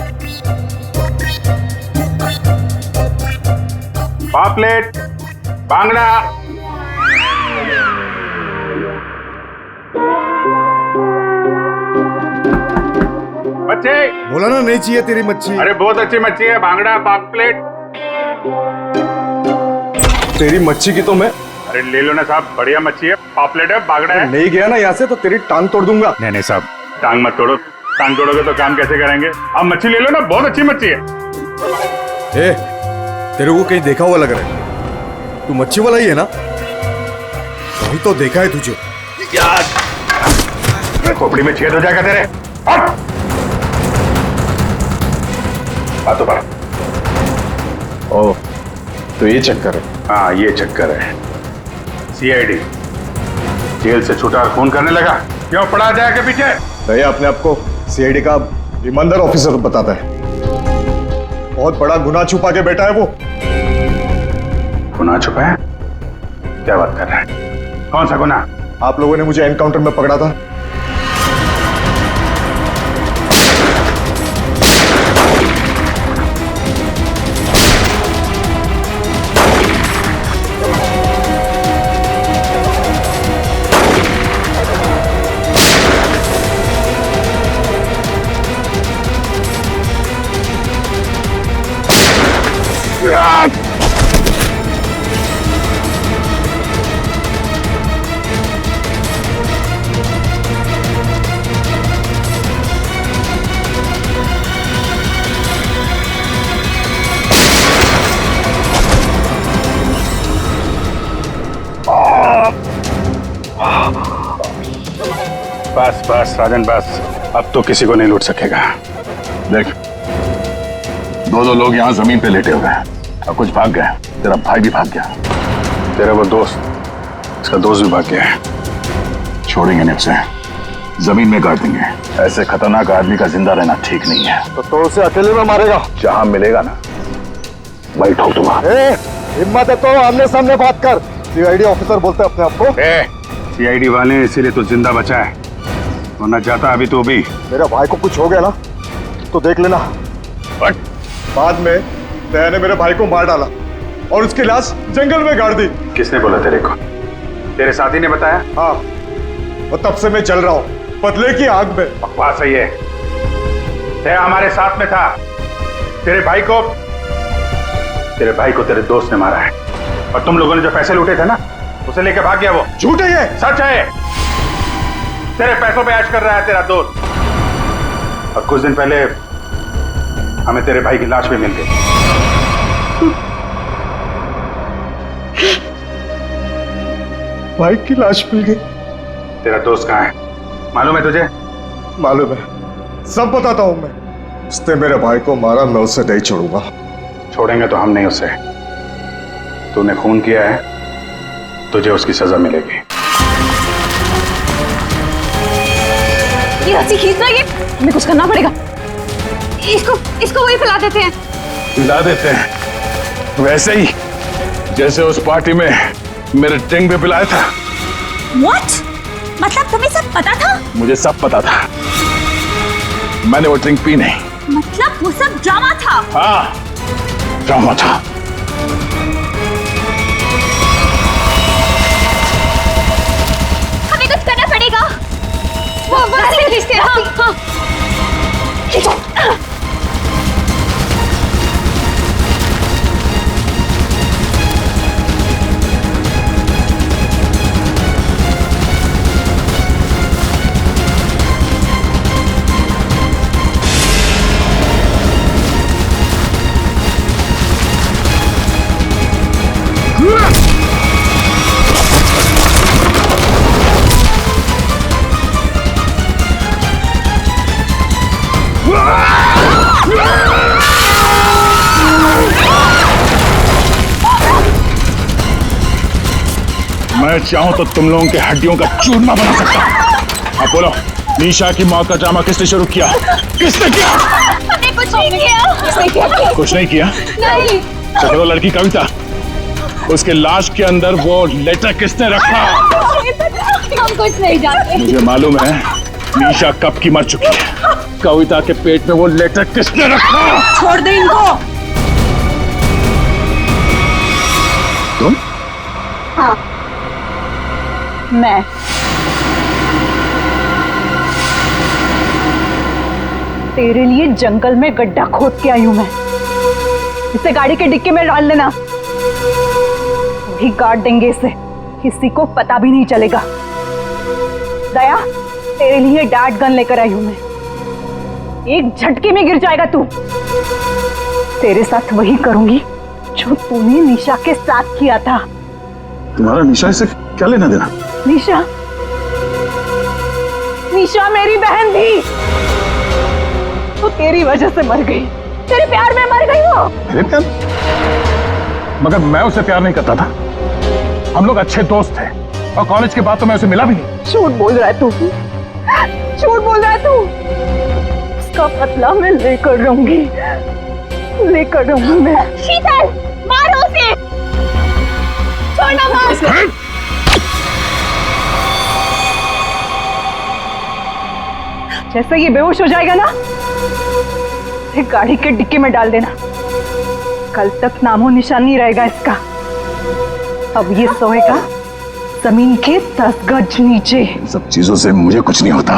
पापलेट, बांगड़ा। मच्छी बोला ना नहीं चाहिए तेरी मच्छी। अरे बहुत अच्छी मच्छी है, बांगड़ा, पापलेट। तेरी मच्छी की तो मैं अरे ले लो ना साहब, बढ़िया मच्छी है, पापलेट है, बांगड़ा है। नहीं गया ना यहाँ से तो तेरी टांग तोड़ दूंगा। नहीं साहब, टांग मत तोड़ो। टांग तोड़ोगे तो काम कैसे करेंगे? आप मच्छी ले लो ना, बहुत अच्छी मच्छी है। ए, तेरे को कहीं देखा हुआ लग रहा है। तू मच्छी वाला ही है ना? कहीं तो देखा है तुझे। यार खोपड़ी में छेद हो जाएगा तेरे। बातों पर। ओह, तो ये चक्कर है। हाँ ये चक्कर है। सीआईडी जेल से छूटा और फोन करने लगा, क्यों पड़ा जाएगा पीछे? भैया अपने आप को सीआईडी का ईमानदार ऑफिसर बताता है। बहुत बड़ा गुनाह छुपा के बैठा है वो। गुनाह छुपा है? क्या बात कर रहा है? कौन सा गुनाह? आप लोगों ने मुझे एनकाउंटर में पकड़ा था। बस बस राजन बस, अब तो किसी को नहीं लूट सकेगा। देख, दो लोग यहाँ जमीन पे लेटे हुए हैं और कुछ भाग गए। तेरा भाई भी भाग गया। तेरा वो दोस्त, इसका दोस्त भी भाग गया है। छोड़ेंगे नहीं उसे, जमीन में गाड़ देंगे। ऐसे खतरनाक आदमी का जिंदा रहना ठीक नहीं है। तो उसे अकेले में मारेगा? जहां मिलेगा ना वही ठोक दूंगा। हिम्मत है तो आमने सामने बात कर। सीआईडी ऑफिसर बोलते अपने आप को। सीआईडी वाले इसीलिए तो जिंदा बचा है, वरना जाता अभी तो भी। मेरा भाई को कुछ हो गया ना तो देख लेना। बट बाद में दया ने मेरे भाई को मार डाला और उसकी लाश जंगल में गाड़ दी। किसने बोला तेरे को? तेरे साथी ने बताया? हाँ, और तब से मैं चल रहा हूँ बदले की आग में। बकवास है ये। दया हमारे साथ में था। तेरे भाई को तेरे दोस्त ने मारा है, और तुम लोगों ने जो पैसे लूटे थे ना, उसे लेके भाग गया वो। झूठ है ये। सच है। तेरे पैसों पे ऐश कर रहा है तेरा दोस्त। और कुछ दिन पहले हमें तेरे भाई की लाश भी मिल गई। भाई की लाश मिल गई? तेरा दोस्त कहाँ है मालूम है तुझे? मालूम है, सब बताता हूं मैं। उसने मेरे भाई को मारा, मैं उसे नहीं छोड़ूंगा। छोड़ेंगे तो हम नहीं उसे। तूने खून किया है, तुझे उसकी सजा मिलेगी। ये रस्सी खींच रही है, हमें कुछ करना पड़ेगा। इसको वही फैला देते हैं। हिला देते हैं वैसे ही जैसे उस पार्टी में मेरे ड्रिंक भी पिलाया था। What? मतलब तुम्हें सब पता था? मुझे सब पता था, मैंने वो ड्रिंक पी नहीं। मतलब वो सब ड्रामा था? हाँ, ड्रामा था। हमें कुछ करना पड़ेगा। वो रस्सी खींचते हैं। हाँ। खींचो। मैं चाहूं तो तुम लोगों के हड्डियों का चूरमा बना सकता हूं। अब बोलो, निशा की मौत का ड्रामा किसने शुरू किया? किसने किया? हमने कुछ नहीं किया। कुछ नहीं किया? नहीं। तो वो लड़की कविता, उसके लाश के अंदर वो लेटर किसने रखा? हम कुछ नहीं जानते। मुझे मालूम है निशा कब की मर चुकी है। कविता के पेट में वो लेटर किसने रखा? छोड़ दे इनको। तुम? हाँ, मैं। तेरे लिए जंगल में गड्ढा खोद के आई हूं मैं। इसे गाड़ी के डिक्की में डाल देना, वही गाड़ देंगे इसे, किसी को पता भी नहीं चलेगा। दया, तेरे लिए डैड गन लेकर आई हूं मैं। एक झटके में गिर जाएगा तू। तेरे साथ वही करूंगी जो तूने निशा के साथ किया था। तुम्हारा निशा से क्या लेना देना? निशा, निशा मेरी बहन थी, वो तेरी वजह से मर गई। तेरे प्यार में मर गई वो। मेरे प्यार? मगर मैं उसे प्यार नहीं करता था। हम लोग अच्छे दोस्त थे और कॉलेज के बाद तो मैं उसे मिला भी नहीं। झूठ बोल रहा है तू, झूठ बोल रहा है तू। उसका बदला मैं लेकर रहूंगी, लेकर रहूंगी मैं। शीतल, मारो उसे। छोड़ना मार। जैसे ये बेहोश हो जाएगा ना, एक गाड़ी के डिक्की में डाल देना। कल तक नामो निशान नहीं रहेगा इसका। अब ये सोएगा जमीन के 10 गज नीचे। इन सब चीजों से मुझे कुछ नहीं होता।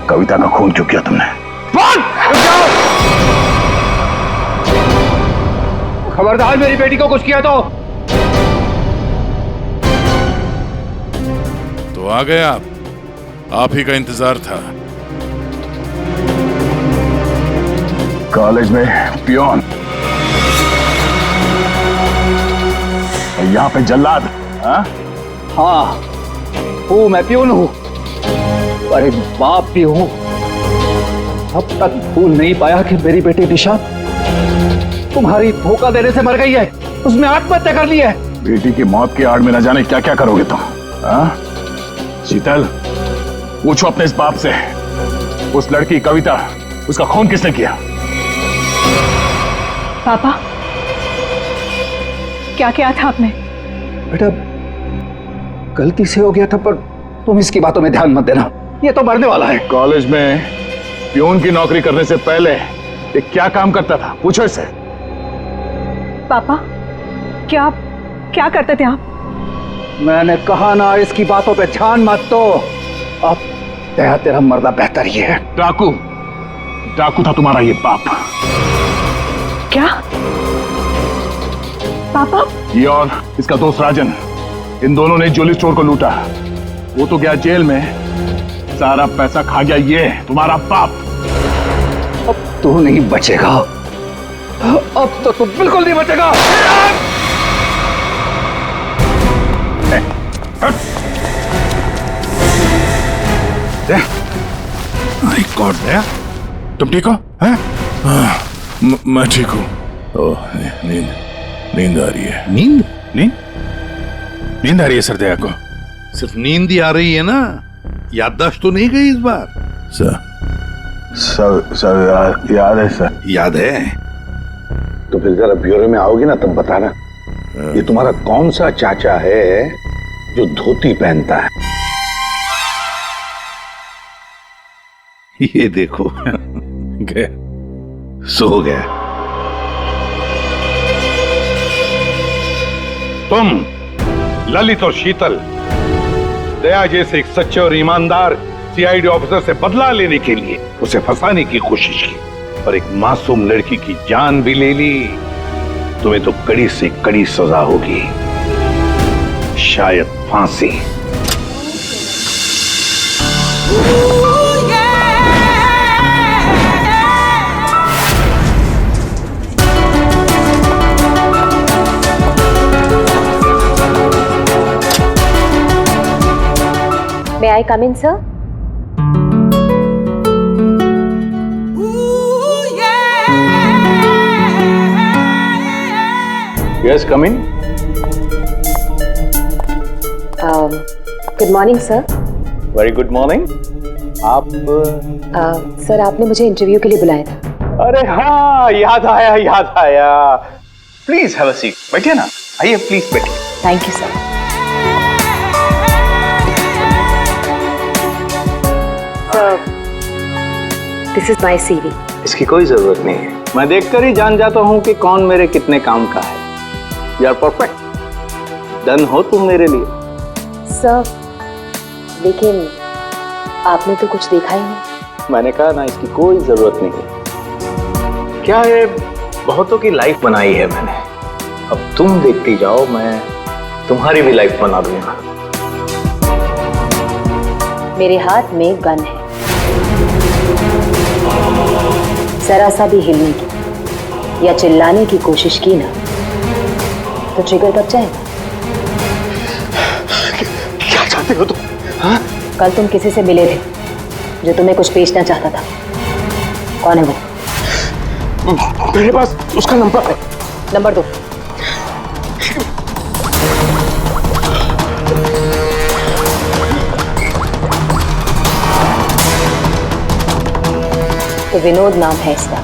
कविता का खून क्यों किया तुमने? खबरदार, मेरी बेटी को कुछ किया तो आ गए आप ही का इंतजार था। कॉलेज में पियोन, यहाँ पे जल्लाद। हाँ, हूँ मैं, प्यून हूँ, पर एक बाप भी हूँ। अब तक भूल नहीं पाया कि मेरी बेटी निशा तुम्हारी धोखा देने से मर गई है। उसने आत्महत्या कर ली है। बेटी की मौत की आड़ में न जाने क्या क्या करोगे तुम। शीतल, पूछो अपने इस बाप से, उस लड़की कविता, उसका खून किसने किया? पापा, क्या किया था आपने? बेटा, गलती से हो गया था, पर तुम इसकी बातों में ध्यान मत देना। ये तो मरने वाला है। कॉलेज में पियून की नौकरी करने से पहले ये क्या काम करता था? पूछो इससे। पापा, क्या क्या करते थे आप? मैंने कहा ना, इसकी बातों पे ध्यान मत दो। अब तेरा मरना बेहतर ही है। डाकू था तुम्हारा ये बाप। क्या पापा? ये और इसका दोस्त राजन, इन दोनों ने ज्वेलरी स्टोर को लूटा। वो तो गया जेल में, सारा पैसा खा गया ये तुम्हारा बाप। अब तू नहीं बचेगा, अब तो तू बिल्कुल नहीं बचेगा। माय गॉड, तुम ठीक हो? हैं? मैं ठीक हूँ। ओह, नींद आ रही है। नींद? नींद आ रही है सर दया को। सिर्फ नींद ही आ रही है ना, याददाश्त तो नहीं गई इस बार? सब याद है सर। याद है? तो फिर जरा ब्यूरो में आओगे ना तब बताना, ये तुम्हारा कौन सा चाचा है जो धोती पहनता है? ये देखो गया, सो गया। तुम ललित और शीतल दया जैसे एक सच्चे और ईमानदार सीआईडी ऑफिसर से बदला लेने के लिए उसे फंसाने की कोशिश की और एक मासूम लड़की की जान भी ले ली। तुम्हें तो कड़ी से कड़ी सजा होगी, शायद फांसी। May I come in, sir? Yes, come in. Good morning, sir. Very good morning. आप सर आपने मुझे इंटरव्यू के लिए बुलाया था। अरे हाँ, याद आया। Please have a seat. बैठिए ना, आइए प्लीज बैठिए। Thank you sir. This is my CV। इसकी कोई जरूरत नहीं है, मैं देखकर ही जान जाता हूँ कि कौन मेरे कितने काम का है। यू आर परफेक्ट, डन हो तुम मेरे लिए। सर लेकिन आपने तो कुछ देखा ही नहीं। मैंने कहा ना, इसकी कोई जरूरत नहीं है। क्या है, बहुतों की लाइफ बनाई है मैंने, अब तुम देखती जाओ, मैं तुम्हारी भी लाइफ बना दूंगा। मेरे हाथ में गन है, जरा सा भी हिलने की या चिल्लाने की कोशिश की ना तो ट्रिगर कब जाएगा। क्या चाहते हो तुम? हाँ? कल तुम किसी से मिले थे जो तुम्हें कुछ बेचना चाहता था, कौन है वो? मेरे पास उसका नंबर है। नंबर दो। तो विनोद नाम है इसका।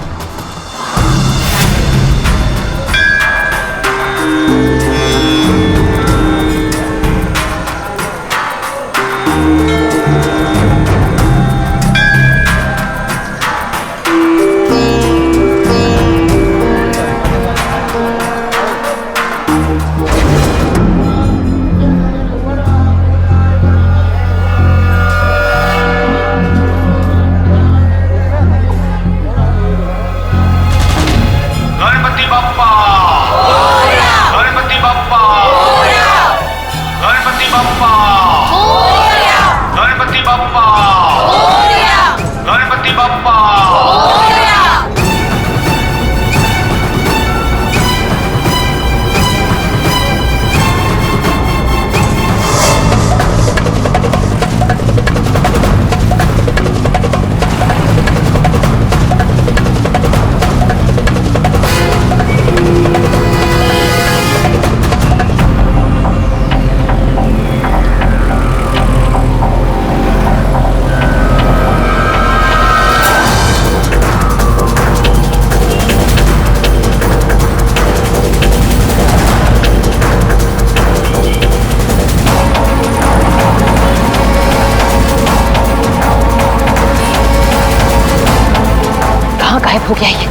गायब हो गया ये,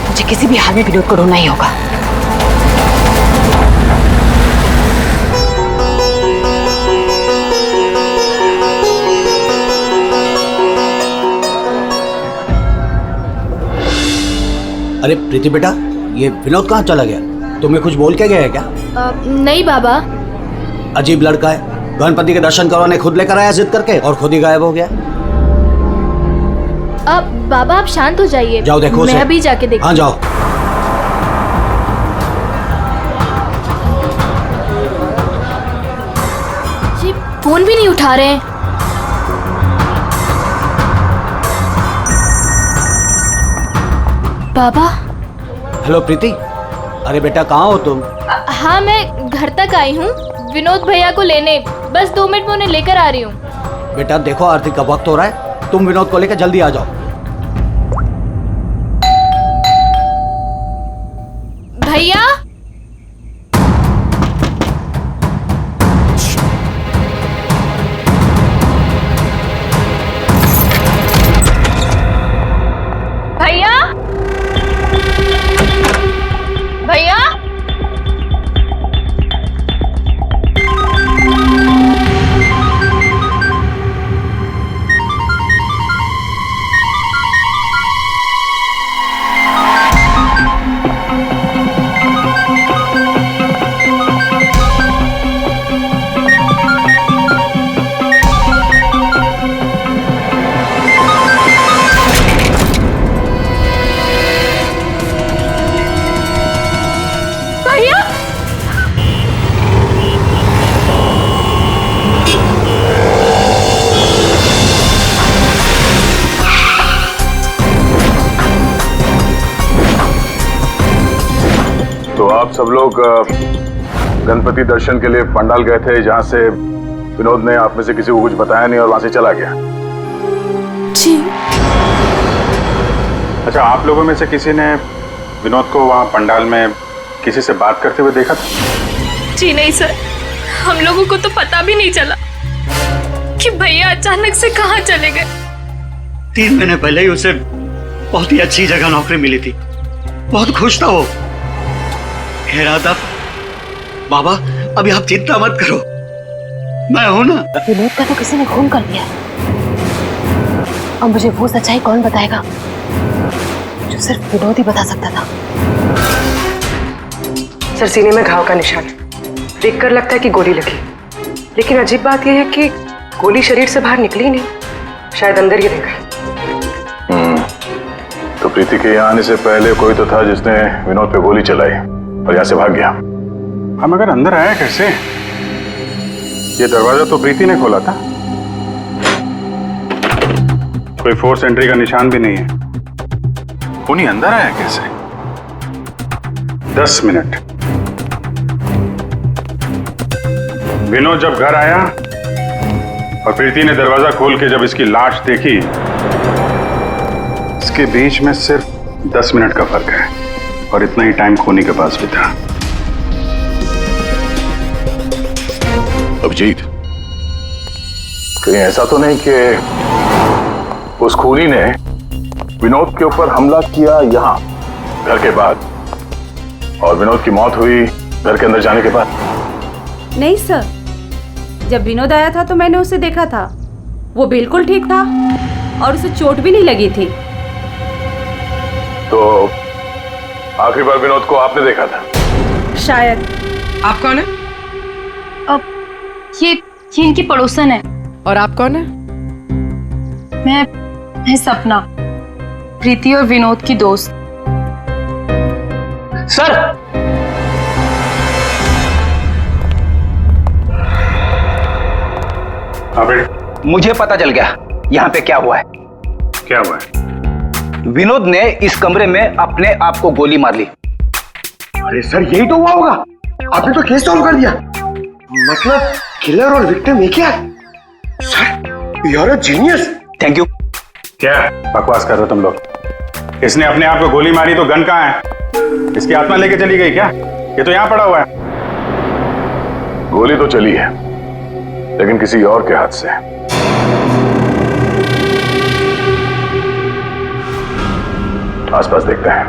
मुझे किसी भी हाल में विनोद को ढूंढना ही होगा। अरे प्रीति बेटा, ये विनोद कहाँ चला गया? तुम्हें कुछ बोल के गया है क्या? नहीं बाबा। अजीब लड़का है, गणपति के दर्शन करवाने खुद लेकर आया जिद करके और खुद ही गायब हो गया। अब बाबा आप शांत हो जाइए। जाओ देखो मैं उसे। अभी जाके देखती हाँ जाओ। जी फोन भी नहीं उठा रहे हैं। बाबा। हेलो प्रीति, अरे बेटा कहाँ हो तुम? हाँ मैं घर तक आई हूँ विनोद भैया को लेने, बस 2 मिनट में उन्हें लेकर आ रही हूँ। बेटा देखो आरती का वक्त हो रहा है, तुम विनोद को लेकर जल्दी आ जाओ। भैया। भैया। भैया। तो आप सब लोग गणपति दर्शन के लिए पंडाल गए थे, जहां से विनोद ने आप में से किसी को कुछ बताया नहीं और वहां से चला गया। जी। अच्छा, आप लोगों में से किसी ने विनोद को वहां पंडाल में किसी से बात करते हुए देखा था? जी नहीं सर, हम लोगों को तो पता भी नहीं चला कि भैया अचानक से कहाँ चले गए। 3 महीने पहले ही उसे बहुत ही अच्छी जगह नौकरी मिली थी, बहुत खुश था वो। कह रहा था बाबा अभी आप चिंता मत करो, मैं हूं ना। विनोद का तो किसी ने खून कर दिया, अब मुझे वो सच्चाई कौन बताएगा जो सिर्फ विनोद ही बता सकता था। सर सीने में घाव का निशान, देखकर लगता है कि गोली लगी, लेकिन अजीब बात यह है कि गोली शरीर से बाहर निकली ही नहीं, शायद अंदर ही देखा। तो प्रीति के यहाँ आने से पहले कोई तो था जिसने विनोद पे गोली चलाई और यहाँ से भाग गया। हम अगर अंदर आया कैसे? ये दरवाजा तो प्रीति ने खोला था, कोई फोर्स एंट्री का निशान भी नहीं है। उन्हीं अंदर आया कैसे? 10 मिनट। विनोद जब घर आया और प्रीति ने दरवाजा खोल के जब इसकी लाश देखी, इसके बीच में सिर्फ 10 मिनट का फर्क है और इतना ही टाइम खोनी के पास भी था। अभिजीत, कहीं ऐसा तो नहीं कि उस खूनी ने विनोद के ऊपर हमला किया यहाँ घर के बाद और विनोद की मौत हुई घर के अंदर जाने के बाद? नहीं सर, जब विनोद आया था तो मैंने उसे देखा था, वो बिल्कुल ठीक था और उसे चोट भी नहीं लगी थी। तो आखिरी बार विनोद को आपने देखा था? शायद। आप कौन है? अब ये इनकी पड़ोसन है। और आप कौन है? मैं सपना, प्रीति और विनोद की दोस्त। सर मुझे पता चल गया यहाँ पे क्या हुआ है। क्या हुआ है? विनोद ने इस कमरे में अपने आप को गोली मार ली। अरे सर यही तो हुआ होगा, आपने तो केस सॉल्व कर दिया। मतलब किलर और विक्टिम एक ही है। Sir you are a genius. Thank you. क्या बकवास कर रहे हो तुम लोग? इसने अपने आप को गोली मारी तो गन कहाँ है? इसकी आत्मा लेके चली गई क्या? ये तो यहाँ पड़ा हुआ है। गोली तो चली है लेकिन किसी और के हाथ से। आसपास देखते हैं।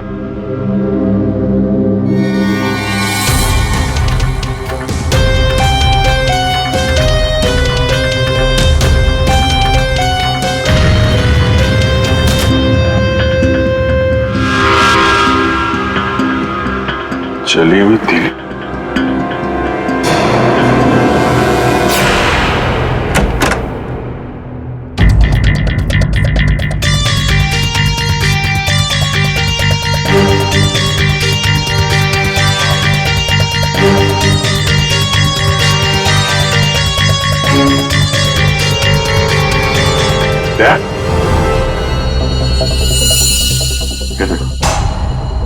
चली हुई थी। क्या? ये देखो,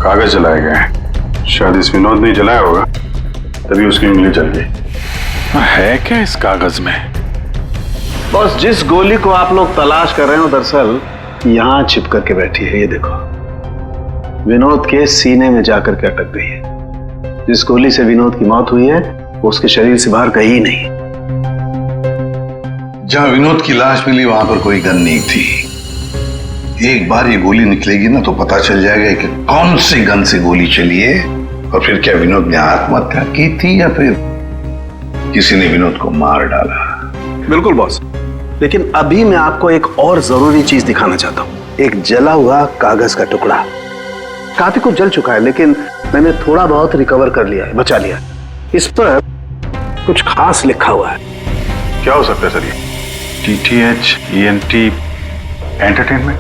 कागज जलाए गए हैं। शायद इस विनोद ने जलाया होगा, तभी उसकी उंगली जल गई। है क्या इस कागज में? बॉस, जिस गोली को आप लोग तलाश कर रहे हो दरअसल यहां छिप करके बैठी है। ये देखो, विनोद के सीने में जाकर के अटक गई है। जिस गोली से विनोद की मौत हुई है वो उसके शरीर से बाहर कहीं नहीं। जहां विनोद की लाश मिली वहां पर कोई गन नहीं थी। एक बार ये गोली निकलेगी ना तो पता चल जाएगा कि कौन सी गन से गोली चली है और फिर क्या विनोद ने आत्महत्या की थी या फिर किसी ने विनोद को मार डाला। बिल्कुल बॉस, लेकिन अभी मैं आपको एक और जरूरी चीज दिखाना चाहता हूं। एक जला हुआ कागज का टुकड़ा, काफी कुछ जल चुका है लेकिन मैंने थोड़ा बहुत रिकवर कर लिया है, बचा लिया। इस पर कुछ खास लिखा हुआ है। क्या हो सकता है सर ये? TTH ENT एंटरटेनमेंट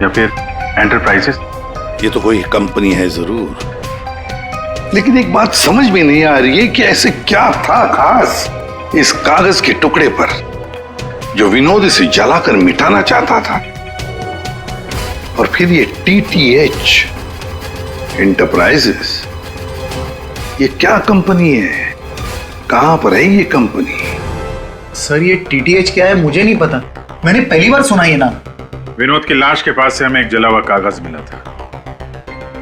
या फिर एंटरप्राइजेस? ये तो कोई कंपनी है जरूर, लेकिन एक बात समझ में नहीं आ रही है कि ऐसे क्या था खास इस कागज के टुकड़े पर जो विनोद इसे जलाकर मिटाना चाहता था। और फिर ये TTH एंटरप्राइजेस, ये क्या कंपनी है? कहां पर है ये कंपनी? सर ये TTH क्या है मुझे नहीं पता, मैंने पहली बार सुना ये नाम। विनोद की लाश के पास से हमें एक जला हुआ कागज मिला था,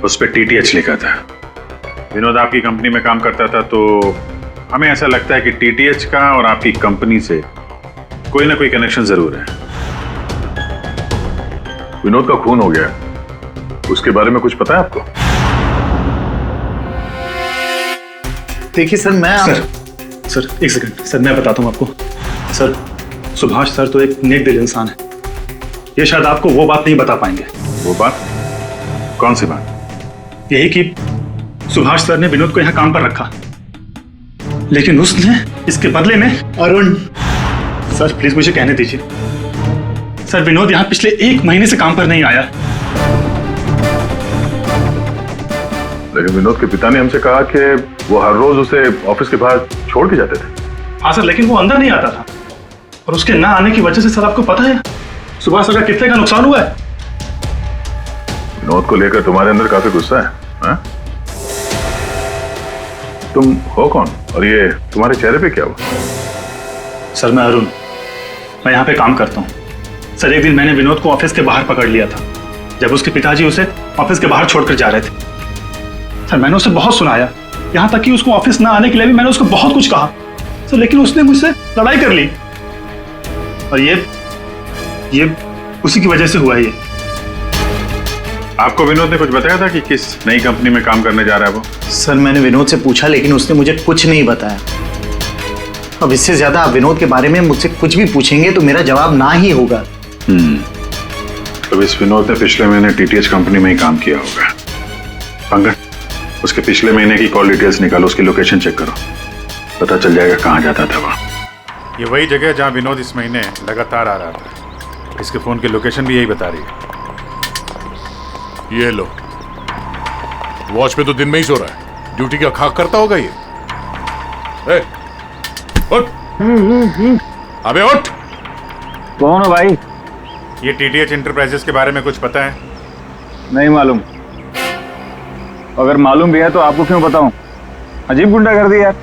उस पर TTH लिखा था। विनोद आपकी कंपनी में काम करता था, तो हमें ऐसा लगता है कि TTH का और आपकी कंपनी से कोई ना कोई कनेक्शन जरूर है। विनोद का खून हो गया, उसके बारे में कुछ पता है आपको? देखिए सर, सर एक सेकंड सर, मैं बताता हूँ आपको। सर सुभाष सर तो एक नेक दिल इंसान है, ये शायद आपको वो बात नहीं बता पाएंगे। वो बात? कौन सी बात? यही कि सुभाष सर ने विनोद को यहाँ काम पर रखा, लेकिन उसने इसके बदले में अरुण। सर प्लीज मुझे कहने दीजिए। सर विनोद यहाँ पिछले 1 महीने से काम पर नहीं आया। लेकिन विनोद के पिता ने हमसे कहा कि वो हर रोज उसे ऑफिस के बाहर छोड़ के जाते थे। हाँ सर, लेकिन वो अंदर नहीं आता था, और उसके ना आने की वजह से सर आपको पता है सुभाष सर का कितने का नुकसान हुआ है। विनोद को लेकर तुम्हारे अंदर काफी गुस्सा है, हाँ? तुम हो कौन और ये तुम्हारे चेहरे पे क्या हुआ? सर मैं अरुण, मैं यहाँ पे काम करता हूँ। सर एक दिन मैंने विनोद को ऑफिस के बाहर पकड़ लिया था, जब उसके पिताजी उसे ऑफिस के बाहर छोड़कर जा रहे थे। सर मैंने उसे बहुत सुनाया, यहाँ तक कि उसको ऑफिस ना आने के लिए भी मैंने उसको बहुत कुछ कहा सर, लेकिन उसने मुझसे लड़ाई कर ली, और ये उसी की वजह से हुआ है ये। आपको विनोद ने कुछ बताया था कि किस नई कंपनी में काम करने जा रहा है वो? सर मैंने विनोद से पूछा, लेकिन उसने मुझे कुछ नहीं बताया। अब इससे ज्यादा आप विनोद के बारे में मुझसे कुछ भी पूछेंगे तो मेरा जवाब ना ही होगा। तो इस विनोद ने पिछले महीने TTH कंपनी में ही काम किया होगा। पंकज, उसके पिछले महीने की कॉल डिटेल्स निकालो, उसकी लोकेशन चेक करो, पता चल जाएगा कहाँ जाता था वहाँ। ये वही जगह जहाँ विनोद इस महीने लगातार आ रहा था। इसके फोन की लोकेशन भी यही बता रही है। ये लो, वॉच पे तो दिन में ही सो रहा है, ड्यूटी का खाक करता होगा ये। ए, उठ, अबे उठ। कौन हो भाई? ये TTH एंटरप्राइजेस के बारे में कुछ पता है? नहीं मालूम। अगर मालूम भी है तो आपको क्यों बताऊं? अजीब गुंडा कर दी यार।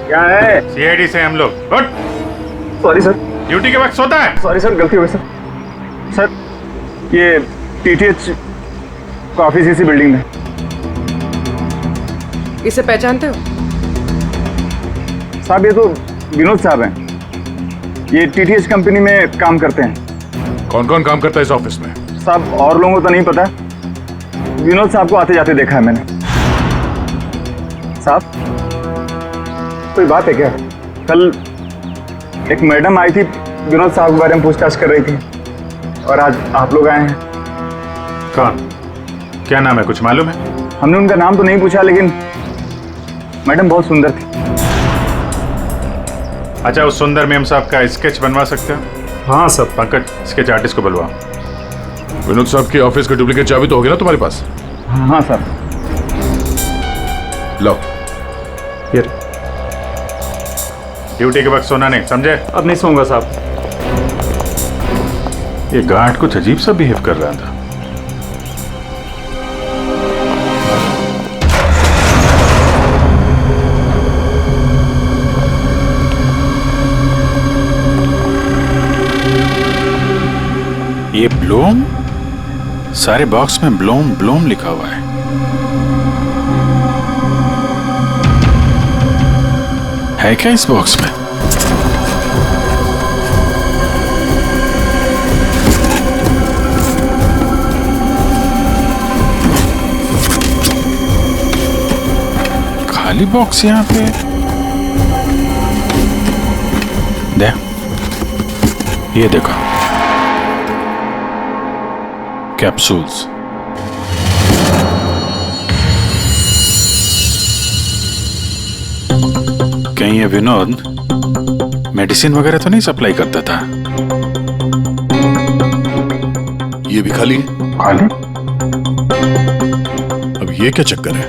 क्या है? CID से हम लोग। उठ। Sorry sir. ड्यूटी के वक्त सोता है? सॉरी सर, गलती हो गई सर। सर ये TTH का ऑफिस इसी बिल्डिंग में। इसे पहचानते हो? साहब ये तो विनोद साहब हैं, ये TTH कंपनी में काम करते हैं। कौन कौन काम करता है इस ऑफिस में? साहब और लोगों को तो नहीं पता, विनोद साहब को आते जाते देखा है मैंने। साहब कोई बात है क्या? कल एक मैडम आई थी, विनोद साहब के बारे में पूछताछ कर रही थी, और आज आप लोग आए हैं। कौन? क्या नाम है, कुछ मालूम है? हमने उनका नाम तो नहीं पूछा, लेकिन मैडम बहुत सुंदर थी। अच्छा, उस सुंदर मैम साहब का स्केच बनवा सकते हो? हाँ सर। पंकज, स्केच आर्टिस्ट को बुलवाओ। विनोद साहब की ऑफिस का डुप्लीकेट चाबी तो होगी ना तुम्हारे पास? हाँ सर। लो, ड्यूटी के वक्त सोना नहीं, समझे? अब नहीं सोऊंगा साहब। ये गार्ड कुछ अजीब सा बिहेव कर रहा था। ये ब्लूम, सारे बॉक्स में ब्लूम ब्लूम लिखा हुआ है। है क्या इस बॉक्स में? खाली बॉक्स यहाँ पे। दे, ये देखो, कैप्सूल्स। कहीं ये विनोद मेडिसिन वगैरह तो नहीं सप्लाई करता था? ये भी खाली है। खाली? अब ये क्या चक्कर है?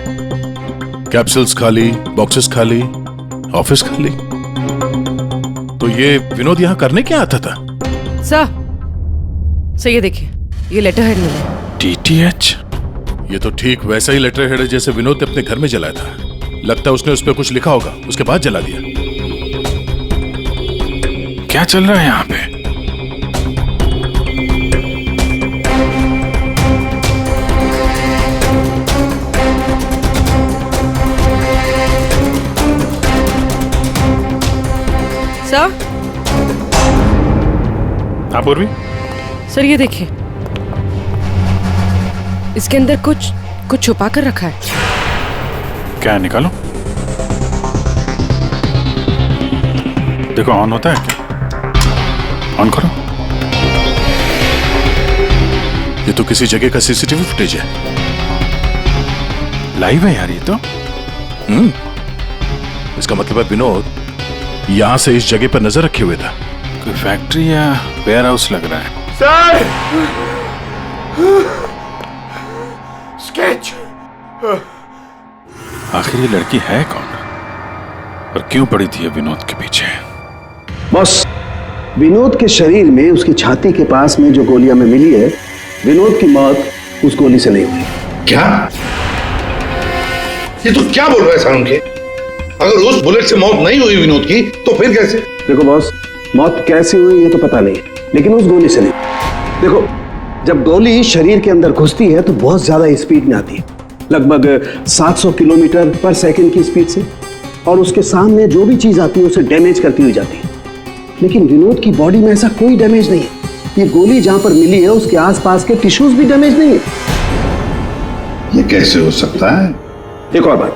कैप्सूल्स खाली, बॉक्सेस खाली, ऑफिस खाली। तो ये विनोद यहां करने क्या आता था? सर ये देखिए, ये लेटर हेड मिला। DTH? ये तो ठीक वैसा ही लेटर हेड है जैसे विनोद ने अपने घर में जलाया था। लगता है उसने उस पर कुछ लिखा होगा, उसके बाद जला दिया। क्या चल रहा है यहाँ पे? सर? हाँ पूर्वी? सर ये देखिए, इसके अंदर कुछ छुपा कर रखा है। क्या है, निकालो। देखो, ऑन होता है क्या? ऑन करो। ये तो किसी जगह का सीसीटीवी फुटेज है। लाइव है यार ये तो। इसका मतलब है विनोद यहां से इस जगह पर नजर रखे हुए था। कोई फैक्ट्री या वेयर हाउस लग रहा है। सर! स्केच! आखिर ये लड़की है कौन और क्यों पड़ी थी ये विनोद के पीछे? बॉस, विनोद के शरीर में उसकी छाती के पास में जो गोलियां में मिली है, विनोद की मौत उस गोली से नहीं हुई। क्या? ये तो क्या बोल रहा है सारुण के? अगर उस बुलेट से मौत नहीं हुई विनोद की तो फिर कैसे? देखो बॉस, मौत कैसे हुई ये तो पता नहीं, लेकिन उस गोली से नहीं। देखो, जब गोली शरीर के अंदर घुसती है तो बहुत ज्यादा स्पीड में आती है, लगभग 700 किलोमीटर पर सेकंड की स्पीड से, और उसके सामने जो भी चीज आती है उसे डैमेज करती हुई जाती है। लेकिन विनोद की बॉडी में ऐसा कोई डैमेज नहीं है। ये गोली जहां पर मिली है उसके आसपास के टिश्यूज भी डैमेज नहीं है। ये कैसे हो सकता है? एक और बात,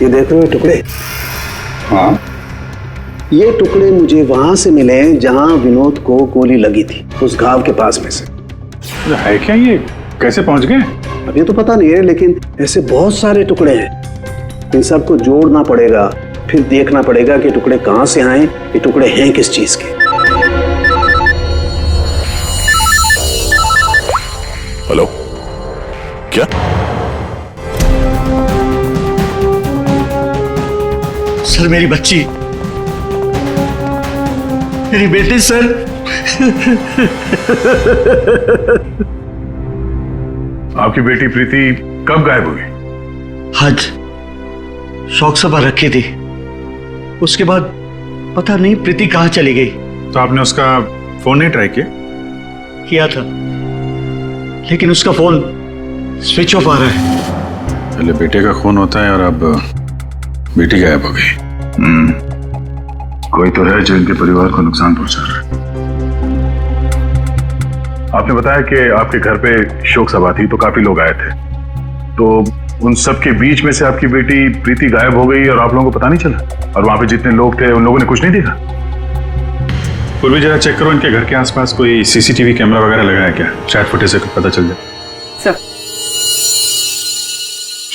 ये देख रहे हो टुकड़े? हाँ, ये टुकड़े मुझे वहां से मिले जहां विनोद को गोली लगी थी, उस घाव के पास में से। है क्या ये? कैसे पहुंच गए? अब ये तो पता नहीं है, लेकिन ऐसे बहुत सारे टुकड़े हैं। इन सबको जोड़ना पड़ेगा, फिर देखना पड़ेगा कि टुकड़े कहां से आए, ये टुकड़े हैं किस चीज के। हेलो, क्या? सर, मेरी बच्ची, मेरी बेटी सर। आपकी बेटी प्रीति कब गायब हुई? आज शौक सभा रखी थी, उसके बाद पता नहीं प्रीति कहाँ चली गई। तो आपने उसका फोन नहीं ट्राई किया? किया था, लेकिन उसका फोन स्विच ऑफ आ रहा है। पहले बेटे का खून होता है और अब बेटी गायब हो गई। कोई तो है जो इनके परिवार को नुकसान पहुंचा रहा है। आपने बताया कि आपके घर पे शोक सभा थी तो काफी लोग आए थे, तो उन सब के बीच में से आपकी बेटी प्रीति गायब हो गई और आप लोगों को पता नहीं चला? और वहां पे जितने लोग थे उन लोगों ने कुछ नहीं देखा? पूर्वी जरा चेक करो इनके घर के आसपास कोई सीसीटीवी कैमरा वगैरह लगा है क्या? शायद फुटेज से पता चल जाए। सर,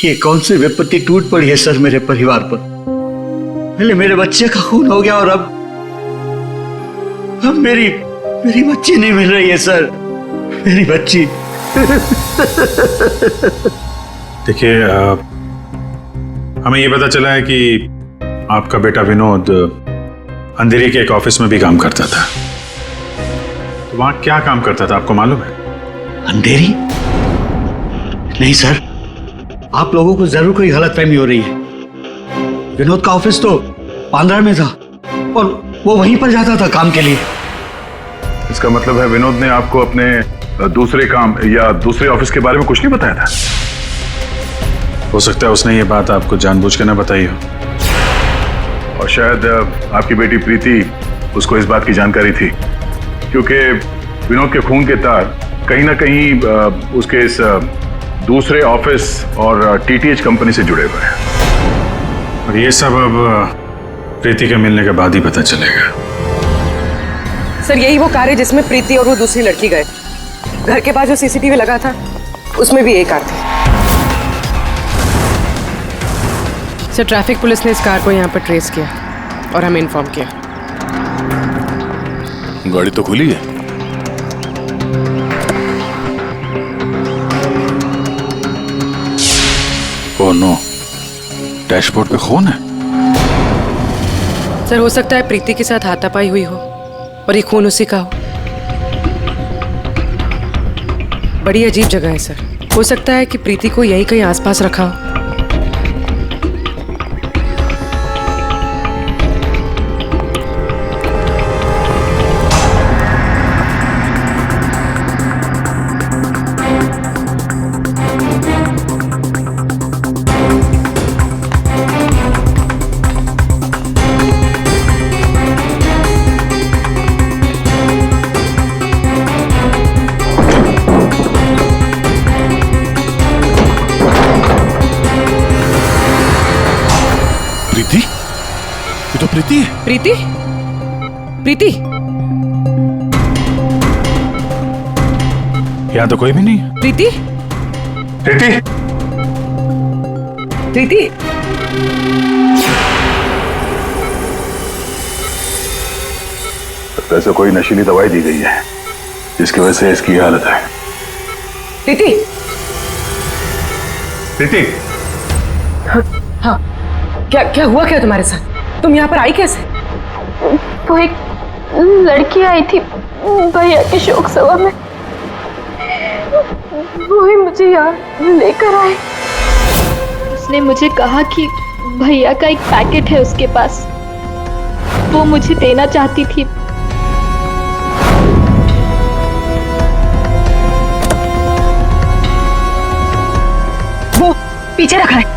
ये कौन सी विपत्ति टूट पड़ी है सर मेरे परिवार पर? पहले मेरे बच्चे का खून हो गया और अब मेरी बच्ची नहीं मिल रही है सर, मेरी बच्ची। देखिए, हमें ये पता चला है कि आपका बेटा विनोद अंधेरी के एक ऑफिस में भी काम करता था। तो वहां क्या काम करता था आपको मालूम है? अंधेरी? नहीं सर, आप लोगों को जरूर कोई गलतफहमी हो रही है। विनोद का ऑफिस तो बांद्रा में था और वो वहीं पर जाता था काम के लिए। इसका मतलब है विनोद ने आपको अपने दूसरे काम या दूसरे ऑफिस के बारे में कुछ नहीं बताया था? हो सकता है उसने ये बात आपको जानबूझ के ना बताई हो, और शायद आपकी बेटी प्रीति उसको इस बात की जानकारी थी, क्योंकि विनोद के खून के तार कहीं ना कहीं उसके इस दूसरे ऑफिस और टीटीएच कंपनी से जुड़े हुए हैं। और ये सब अब प्रीति के मिलने के बाद ही पता चलेगा। सर यही वो कार है जिसमें प्रीति और वो दूसरी लड़की गए। घर के पास जो सीसीटीवी लगा था उसमें भी एक कार थी। सर ट्रैफिक पुलिस ने इस कार को यहाँ पर ट्रेस किया और हमें इन्फॉर्म किया। गाड़ी तो खुली है। ओह नो, डैशबोर्ड पे खून है। सर हो सकता है प्रीति के साथ हाथापाई हुई हो और ये खून उसी का हो। बड़ी अजीब जगह है सर, हो सकता है कि प्रीति को यही कहीं आसपास रखा हो। प्रीति? प्रीति? प्रीति? यहाँ तो कोई भी नहीं। प्रीति? प्रीति? प्रीति? वैसे कोई नशीली दवाई दी गई है जिसकी वजह से इसकी हालत है। प्रीति? प्रीति? हाँ, क्या हुआ क्या तुम्हारे साथ? तुम यहाँ पर आई कैसे? वो एक लड़की आई थी भैया के शोक सभा में, वो ही मुझे यहाँ लेकर आई। उसने मुझे कहा कि भैया का एक पैकेट है उसके पास, वो मुझे देना चाहती थी। वो पीछे रखा है।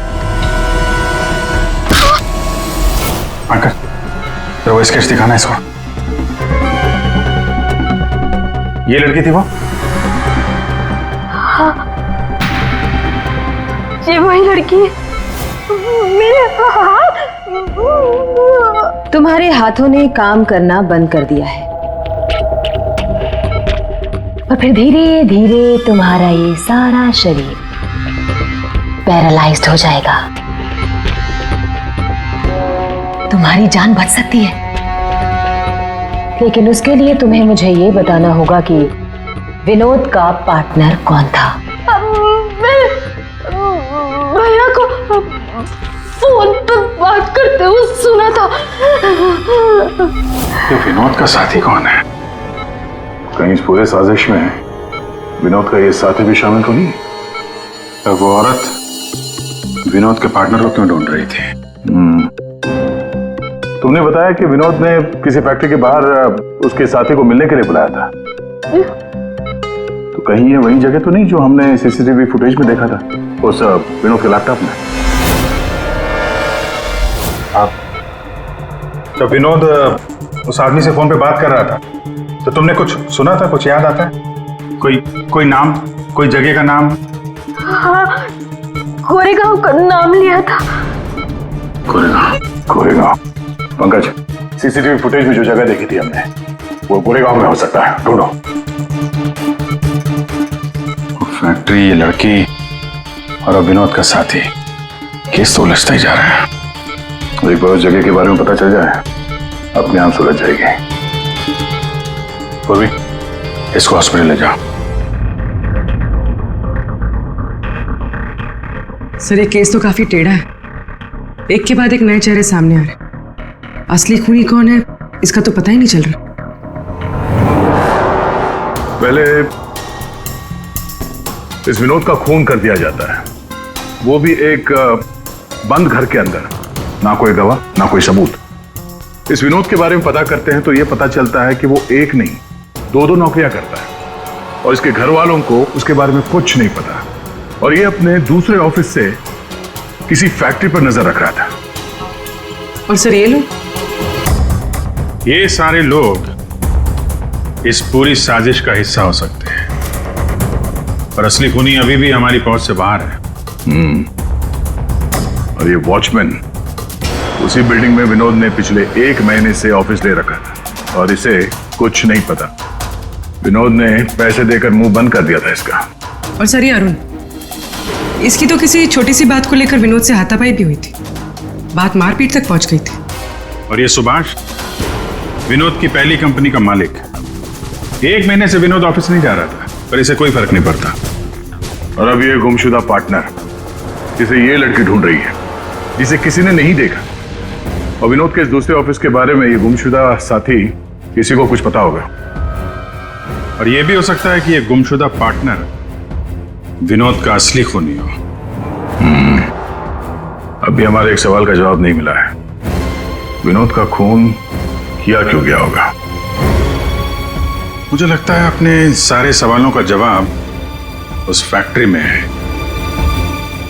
अंकल, तो वो स्केच दिखाना इसको। ये लड़की थी वो? हाँ, ये वही लड़की है। मेरे तुम्हारे हाथों ने काम करना बंद कर दिया है और फिर धीरे धीरे तुम्हारा ये सारा शरीर पैरालाइज्ड हो जाएगा। तुम्हारी जान बच सकती है, लेकिन उसके लिए तुम्हें मुझे ये बताना होगा कि विनोद का पार्टनर कौन था। भैया को फोन पर बात करते हुए सुना था। ये विनोद का साथी कौन है? कहीं इस पूरे साजिश में विनोद का ये साथी भी शामिल तो नहीं? तो वो औरत विनोद के पार्टनर को क्यों ढूंढ रही थी? तुमने बताया कि विनोद ने किसी फैक्ट्री के बाहर उसके साथी को मिलने के लिए बुलाया था, तो कहीं ये वही जगह तो नहीं जो हमने सीसीटीवी फुटेज में देखा था उस विनोद के लैपटॉप में? तो विनोद उस आदमी से फोन पे बात कर रहा था, तो तुमने कुछ सुना था? कुछ याद आता है? कोई नाम, कोई जगह का नाम? हाँ, कोरेगांव का नाम लिया था। कोरेगांव। पंकज, सीसीटीवी फुटेज में जो जगह देखी थी हमने, वो कोरेगांव में हो सकता है, ढूंढो। फैक्ट्री, ये लड़की और अब विनोद का साथी, केस तो उलझता ही जा रहा है। एक बार उस जगह के बारे में पता चल जाए, अपने आप सुलझ जाएगी। पूर्वी, इसको हॉस्पिटल ले जाओ। सर ये केस तो काफी टेढ़ा है, एक के बाद एक नए चेहरे सामने आ रहे। असली खूनी कौन है इसका तो पता ही नहीं चल रहा। पहले इस विनोद का खून कर दिया जाता है, वो भी एक बंद घर के अंदर, ना कोई गवाह ना कोई सबूत। इस विनोद के बारे में पता करते हैं तो यह पता चलता है कि वो एक नहीं दो नौकरियां करता है और इसके घर वालों को उसके बारे में कुछ नहीं पता। और ये अपने दूसरे ऑफिस से किसी फैक्ट्री पर नजर रख रहा था। और सर ये लोग, ये सारे लोग इस पूरी साजिश का हिस्सा हो सकते हैं, पर असली खूनी अभी भी हमारी पहुंच से बाहर है। और ये वॉचमैन उसी बिल्डिंग में विनोद ने पिछले 1 महीने से ऑफिस ले रखा था और इसे कुछ नहीं पता। विनोद ने पैसे देकर मुंह बंद कर दिया था इसका। और सर ये अरुण, इसकी तो किसी छोटी सी बात को लेकर विनोद से हाथापाई भी हुई थी, बात मारपीट तक पहुंच गई थी। और ये सुभाष विनोद की पहली कंपनी का मालिक। 1 महीने से विनोद ऑफिस नहीं जा रहा था, पर इसे कोई फर्क नहीं पड़ता। और अब ये गुमशुदा पार्टनर जिसे ये लड़की ढूंढ रही है, जिसे किसी ने नहीं देखा, और विनोद के इस दूसरे ऑफिस के बारे में ये गुमशुदा साथी किसी को कुछ पता होगा। और यह भी हो सकता है कि यह गुमशुदा पार्टनर विनोद का असली खूनी हो। अभी हमारे एक सवाल का जवाब नहीं मिला है, विनोद का खून किया क्यों गया होगा? मुझे लगता है अपने सारे सवालों का जवाब उस फैक्ट्री में है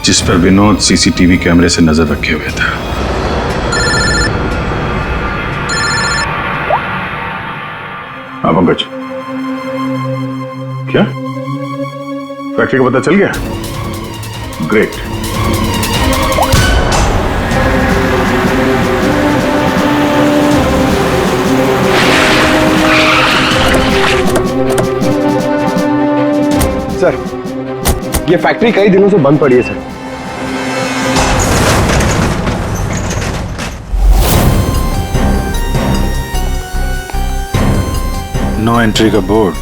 जिस पर विनोद सीसीटीवी कैमरे से नजर रखे हुए था। हाँ पंकज, क्या फैक्ट्री का पता चल गया? ग्रेट। सर, ये फैक्ट्री कई दिनों से बंद पड़ी है सर। नो एंट्री का बोर्ड,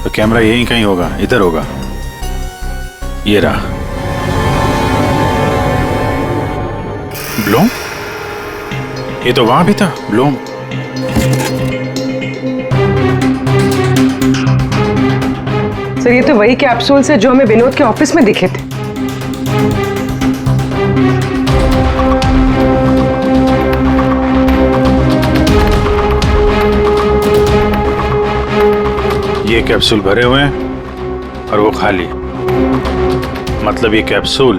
तो कैमरा यहीं कहीं होगा, इधर होगा। ये रहा। ब्लूम? ये तो वहां भी था ब्लूम। सर ये तो वही कैप्सूल्स है जो हमें विनोद के ऑफिस में दिखे थे। ये कैप्सूल भरे हुए हैं और वो खाली। मतलब ये कैप्सूल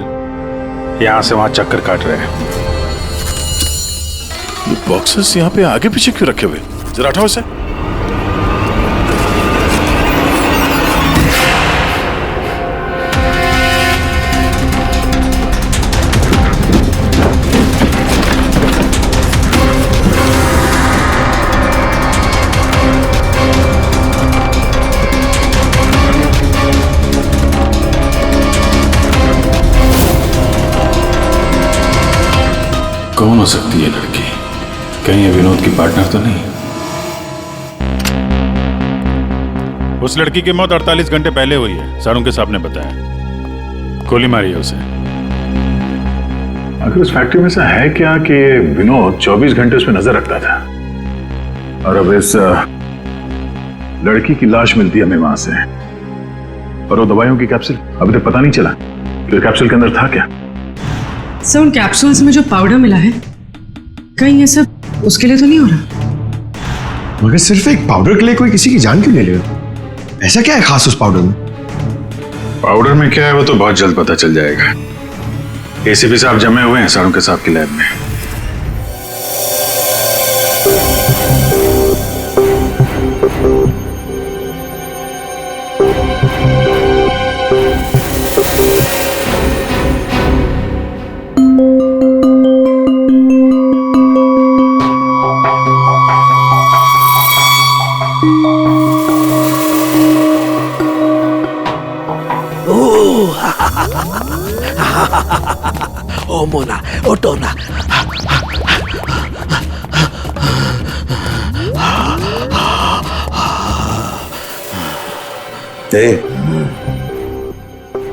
यहां से वहां चक्कर काट रहे हैं। ये बॉक्सेस यहाँ पे आगे पीछे क्यों रखे हुए? जरा हटाओ इसे। कौन हो सकती है लड़की? कहीं ये विनोद की पार्टनर तो नहीं? उस लड़की की मौत 48 घंटे पहले हुई है, सारुण के साहब ने बताया। गोली मारी है उसे। आखिर उस फैक्ट्री में से है क्या कि विनोद 24 घंटे उसमें नजर रखता था, और अब इस लड़की की लाश मिलती है हमें वहां से, और वो दवाइयों की कैप्सूल अभी तक पता नहीं चला कि कैप्सूल के अंदर था क्या। सर उन कैप्सूल्स में जो पाउडर मिला है, कहीं ये सब उसके लिए तो नहीं हो रहा? मगर सिर्फ एक पाउडर के लिए कोई किसी की जान क्यों ले लेगा? ऐसा क्या है खास उस पाउडर में? पाउडर में क्या है वो तो बहुत जल्द पता चल जाएगा। एसीपी साहब जमे हुए हैं सारुण के साहब की लैब में। ओ मोना, ओ टोना।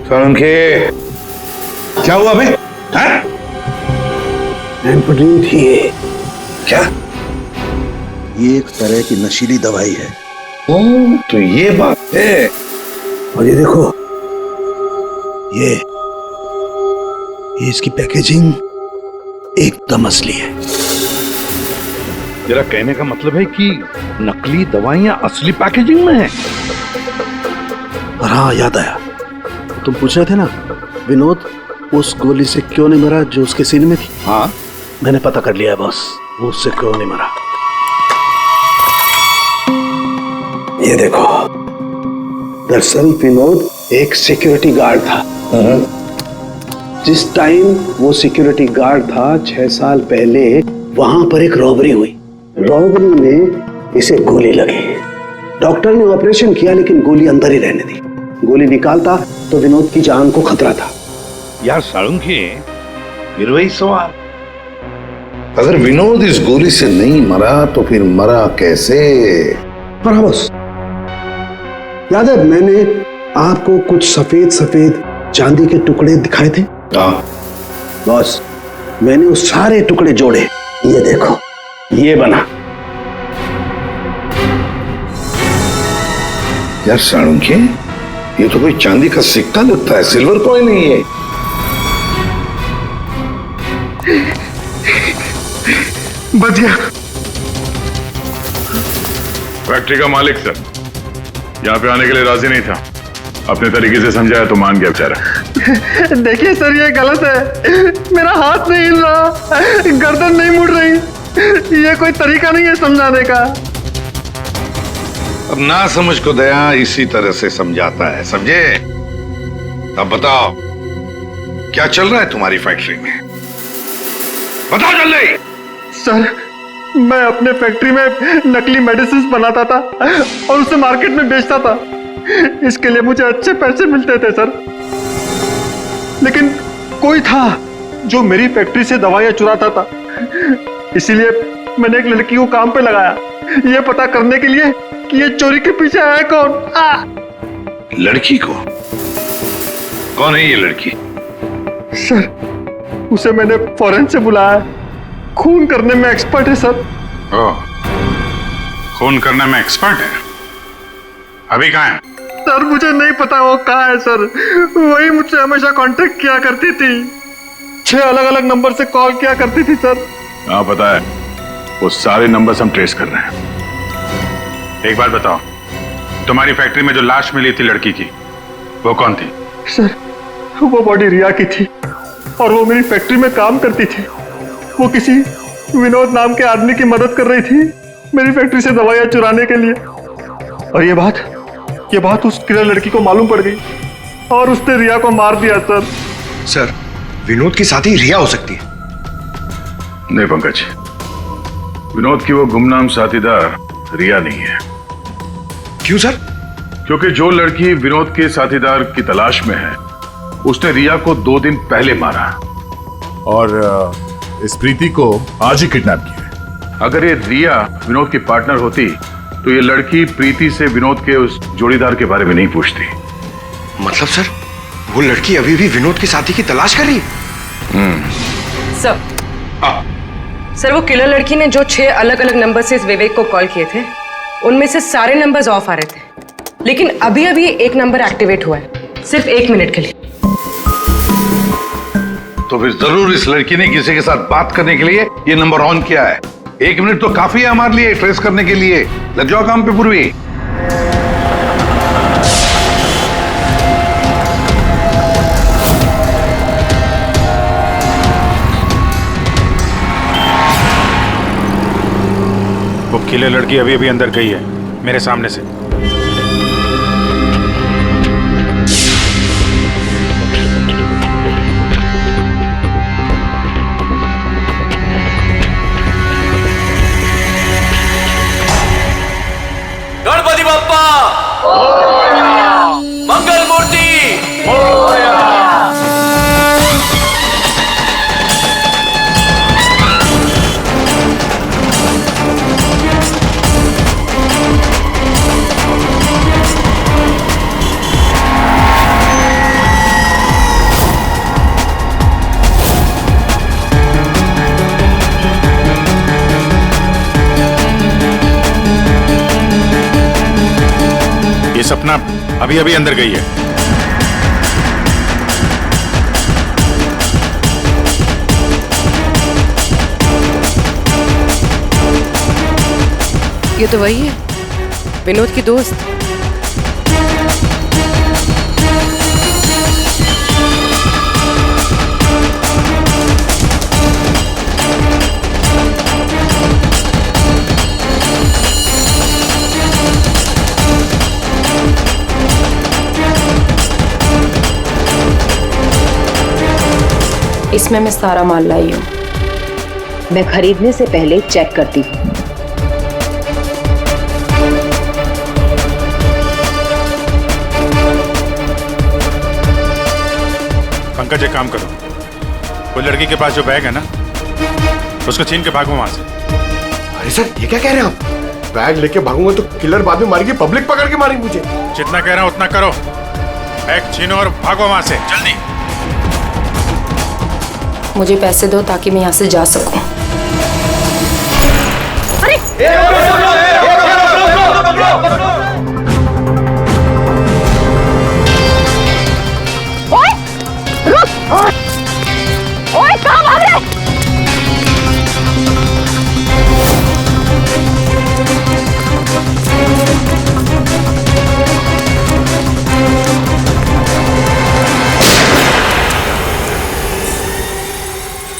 सारुण के क्या हुआ बे? एम्फेटामिन थी ये। क्या? ये एक तरह की नशीली दवाई है। ओ, तो ये बात है। और ये देखो, ये इसकी पैकेजिंग एकदम असली है। तेरा कहने का मतलब है कि नकली दवाइयां असली पैकेजिंग में है? और हाँ, याद आया, तुम पूछ रहे थे ना विनोद उस गोली से क्यों नहीं मरा जो उसके सीने में थी। हाँ, मैंने पता कर लिया है बॉस, वो उससे क्यों नहीं मरा। ये देखो, दरअसल विनोद एक सिक्योरिटी गार्ड था। जिस टाइम वो सिक्योरिटी गार्ड था 6 साल पहले वहां पर एक रॉबरी हुई। रॉबरी में इसे गोली लगी। डॉक्टर ने ऑपरेशन किया लेकिन गोली अंदर ही रहने दी। गोली निकालता तो विनोद की जान को खतरा था। यार साळुंखे, फिर वही सवाल, अगर विनोद इस गोली से नहीं मरा तो फिर मरा कैसे? पर बस याद है, मैंने आपको कुछ सफेद सफेद चांदी के टुकड़े दिखाए थे। बॉस, मैंने उस सारे टुकड़े जोड़े, ये देखो, ये बना। यार साळुंखे, ये तो कोई चांदी का सिक्का लगता है, सिल्वर कॉइन नहीं है। बच गया। फैक्ट्री का मालिक सर यहाँ पे आने के लिए राजी नहीं था। अपने तरीके से समझाया तो मान गया बेचारा। देखिए सर, ये गलत है। मेरा हाथ नहीं हिल रहा, गर्दन नहीं मुड़ रही। ये कोई तरीका नहीं है समझाने का। अब ना समझ को दया इसी तरह से समझाता है, समझे? अब बताओ, क्या चल रहा है तुम्हारी फैक्ट्री में? बताओ जल्दी। सर, मैं अपने फैक्ट्री में नकली मेडिसिन बनाता था और उसे मार्केट में बेचता था। इसके लिए मुझे अच्छे पैसे मिलते थे सर। लेकिन कोई था जो मेरी फैक्ट्री से दवाइयां चुराता था। इसीलिए मैंने एक लड़की को काम पे लगाया, ये पता करने के लिए कि ये चोरी के पीछे है कौन। लड़की को? कौन है ये लड़की? सर, उसे मैंने फॉरेन से बुलाया। खून करने में एक्सपर्ट है सर। ओह, खून करने में एक्सपर्ट है? अभी कहाँ है? सर, मुझे नहीं पता वो कहाँ है सर। वही मुझसे हमेशा कांटेक्ट किया करती थी। 6 अलग अलग नंबर से कॉल किया करती थी सर। हाँ पता है, वो सारे नंबर्स हम ट्रेस कर रहे हैं। एक बात बताओ, तुम्हारी फैक्ट्री में जो लाश मिली थी लड़की की, वो कौन थी? सर, वो बॉडी रिया की थी और वो मेरी फैक्ट्री में काम करती थी। वो किसी विनोद नाम के आदमी की मदद कर रही थी मेरी फैक्ट्री से दवाइयां चुराने के लिए। और ये बात उस किलर लड़की को मालूम पड़ गई और उसने रिया को मार दिया सर। सर, विनोद की साथी रिया हो सकती है। नहीं पंकज, विनोद की वो गुमनाम साथीदार रिया नहीं है। क्यों सर? क्योंकि जो लड़की विनोद के साथीदार की तलाश में है, उसने रिया को 2 दिन पहले मारा और इस प्रीति को आज ही किडनैप किया। अगर ये रिया विनोद की पार्टनर होती तो ये लड़की प्रीति से विनोद के उस जोड़ीदार के बारे में नहीं पूछती। मतलब सर, वो लड़की अभी भी विनोद के साथी की तलाश कर रही है? सर, सर, वो किलर लड़की ने जो 6 अलग अलग नंबर से इस विवेक को कॉल किए थे, उनमें से सारे नंबर्स ऑफ आ रहे थे। लेकिन अभी अभी एक नंबर एक्टिवेट हुआ है, सिर्फ 1 मिनट के लिए। तो फिर जरूर इस लड़की ने किसी के साथ बात करने के लिए ये नंबर ऑन किया है। 1 मिनट तो काफी है हमारे लिए ट्रेस करने के लिए। लग जाओ काम पे पूर्वी। वो किले लड़की अभी अभी अंदर गई है मेरे सामने से। गणपति बप्पा मंगल मूर्ति सपना अभी अभी अंदर गई है। ये तो वही है, विनोद की दोस्त। इसमें मैं सारा माल लाई हूँ। मैं खरीदने से पहले चेक करती हूँ। पंकज एक काम करो, वो लड़की के पास जो बैग है ना, उसको छीन के भागो वहां से। अरे सर ये क्या कह रहे हैं आप? बैग लेके भागूंगा तो किलर बाद में मारेगी, पब्लिक पकड़ के मारेगी मुझे। जितना कह रहा हूं उतना करो, बैग छीनो और भागो वहां से जल्दी। मुझे पैसे दो ताकि मैं यहाँ से जा सकूं। ओए, रुक! ओए, कहाँ भाग रहे?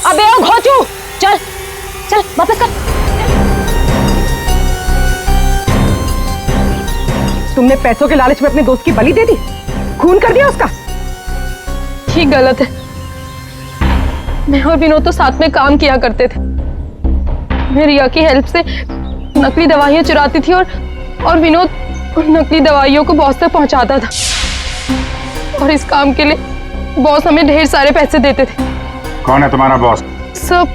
अबे ओ घोचू, चल चल वापस कर। तुमने पैसों के लालच में अपने दोस्त की बलि दे दी, खून कर दिया उसका। ये गलत है। मैं और विनोद तो साथ में काम किया करते थे। मैं रिया की हेल्प से नकली दवाइयां चुराती थी और विनोद उन नकली दवाइयों को बॉस तक पहुंचाता था। और इस काम के लिए बॉस हमें ढेर सारे पैसे देते थे। कौन है तुम्हारा बॉस? सब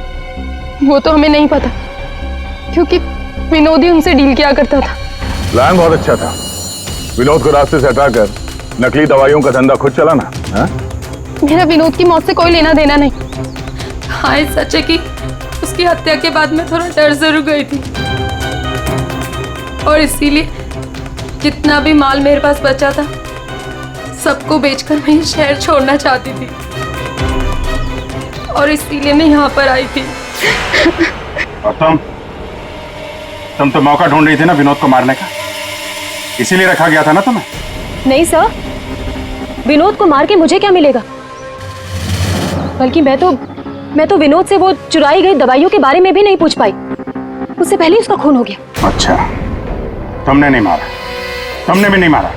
वो तो हमें नहीं पता, क्योंकि विनोद ही उनसे डील किया करता था। प्लान बहुत अच्छा था, विनोद को रास्ते से हटाकर नकली दवाइयों का धंधा खुद चलाना। हाँ? मेरा विनोद की मौत से कोई लेना देना नहीं। हाँ सच है कि उसकी हत्या के बाद मैं थोड़ा डर जरूर गई थी, और इसीलिए जितना भी माल मेरे पास बचा था सबको बेचकर मैं ये शहर छोड़ना चाहती थी, और इसीलिए मैं यहाँ पर आई थी। और तुम तो मौका ढूंढ रही थी ना विनोद को मारने का, इसीलिए रखा गया था ना तुम्हें? नहीं सर, विनोद को मार के मुझे क्या मिलेगा? बल्कि मैं तो विनोद से वो चुराई गई दवाइयों के बारे में भी नहीं पूछ पाई। उससे पहले उसका खून हो गया। अच्छा, तुमने नहीं मारा, तुमने भी नहीं मारा,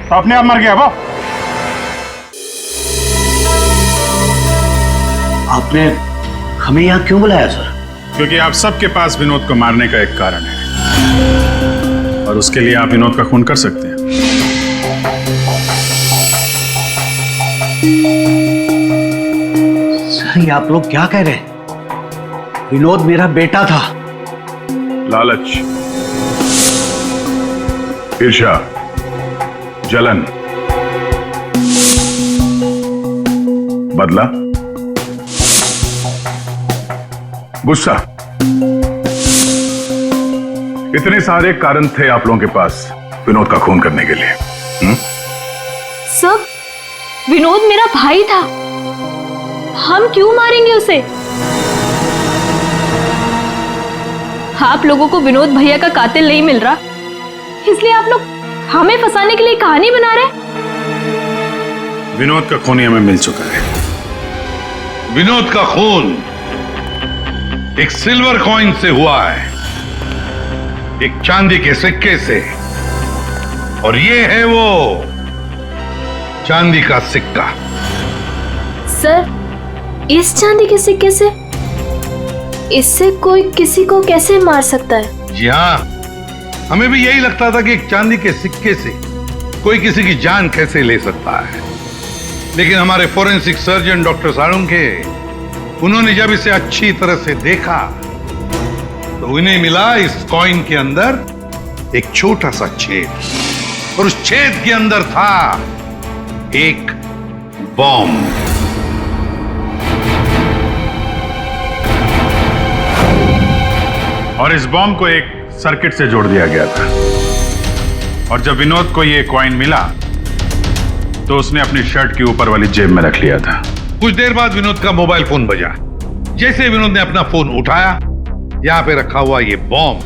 तो अपने आप मर गया वो। आपने हमें यहाँ क्यों बुलाया सर? क्योंकि आप सबके पास विनोद को मारने का एक कारण है, और उसके लिए आप विनोद का खून कर सकते हैं। सर ये आप लोग क्या कह रहे हैं? विनोद मेरा बेटा था। लालच, ईर्ष्या, जलन, बदला, गुस्सा, इतने सारे कारण थे आप लोगों के पास विनोद का खून करने के लिए। सब विनोद मेरा भाई था, हम क्यों मारेंगे उसे? आप लोगों को विनोद भैया का कातिल नहीं मिल रहा, इसलिए आप लोग हमें फंसाने के लिए कहानी बना रहे हैं। विनोद का खून हमें मिल चुका है। विनोद का खून एक सिल्वर कॉइन से हुआ है, एक चांदी के सिक्के से, और ये है वो चांदी का सिक्का। सर, इस चांदी के सिक्के से? इससे कोई किसी को कैसे मार सकता है? जी हाँ, हमें भी यही लगता था कि एक चांदी के सिक्के से कोई किसी की जान कैसे ले सकता है, लेकिन हमारे फोरेंसिक सर्जन डॉक्टर साळुंखे, उन्होंने जब इसे अच्छी तरह से देखा तो उन्हें मिला इस कॉइन के अंदर एक छोटा सा छेद, और उस छेद के अंदर था एक बॉम्ब। और इस बॉम्ब को एक सर्किट से जोड़ दिया गया था, और जब विनोद को ये कॉइन मिला तो उसने अपनी शर्ट के ऊपर वाली जेब में रख लिया था। कुछ देर बाद विनोद का मोबाइल फोन बजा। जैसे विनोद ने अपना फोन उठाया, यहां पे रखा हुआ ये बॉम्ब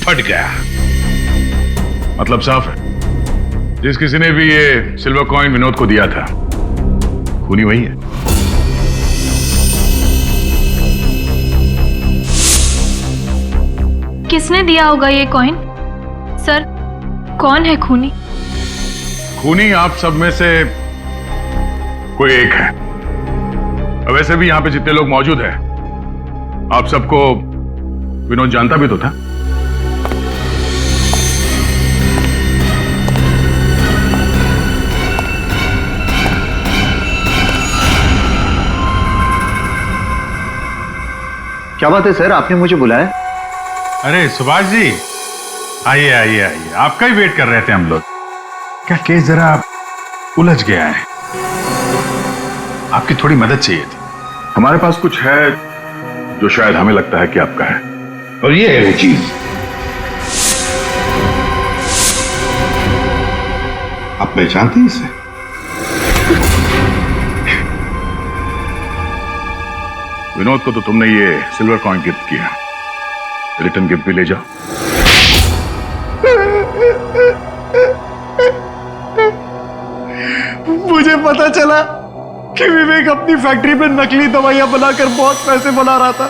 फट गया। मतलब साफ है, जिस किसी ने भी ये सिल्वर कॉइन विनोद को दिया था, खूनी वही है। किसने दिया होगा ये कॉइन? सर, कौन है खूनी? खूनी आप सब में से कोई एक है। वैसे भी यहां पे जितने लोग मौजूद हैं, आप सबको विनोद जानता भी तो था। क्या बात है सर, आपने मुझे बुलाया? अरे सुभाष जी, आइए आइए आइए, आपका ही वेट कर रहे थे हम लोग। क्या केस जरा उलझ गया है, आपकी थोड़ी मदद चाहिए थी। हमारे पास कुछ है जो शायद हमें लगता है कि आपका है, और ये है वो चीज। आप पहचानते हैं इसे? विनोद को तो तुमने ये सिल्वर कॉइन गिफ्ट किया, रिटर्न गिफ्ट भी ले जाओ। मुझे पता चला कि विवेक अपनी फैक्ट्री में नकली दवाइयां बनाकर बहुत पैसे बना रहा था,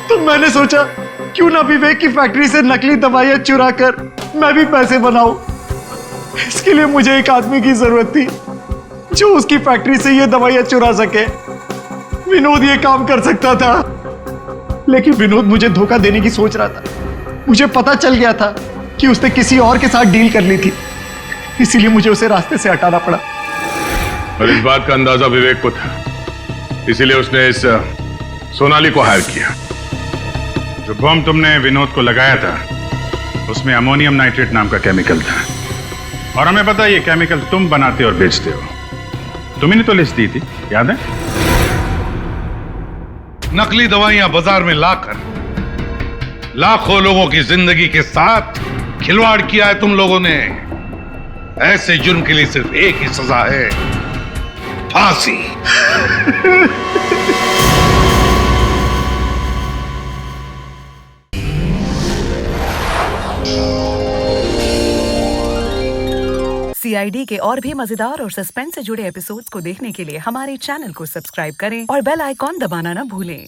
तो मैंने सोचा क्यों ना विवेक की फैक्ट्री से नकली दवाइयां चुरा कर मैं भी पैसे बनाऊं। इसके लिए मुझे एक आदमी की जरूरत थी जो उसकी फैक्ट्री से ये दवाइयां चुरा सके। विनोद ये काम कर सकता था, लेकिन विनोद मुझे धोखा देने की सोच रहा था। मुझे पता चल गया था कि उसने किसी और के साथ डील कर ली थी, इसीलिए मुझे उसे रास्ते से हटाना पड़ा। और इस बात का अंदाजा विवेक को था, इसीलिए उसने इस सोनाली को हायर किया। जो बम तुमने विनोद को लगाया था उसमें अमोनियम नाइट्रेट नाम का केमिकल था, और हमें पता है ये केमिकल तुम बनाते और बेचते हो। तुम्ही ने तो लिस्ट दी थी, याद है? नकली दवाइयां बाजार में लाकर लाखों लोगों की जिंदगी के साथ खिलवाड़ किया है तुम लोगों ने। ऐसे जुर्म के लिए सिर्फ एक ही सजा है, फांसी। CID के और भी मजेदार और सस्पेंस से जुड़े एपिसोड्स को देखने के लिए हमारे चैनल को सब्सक्राइब करें और बेल आइकॉन दबाना ना भूलें।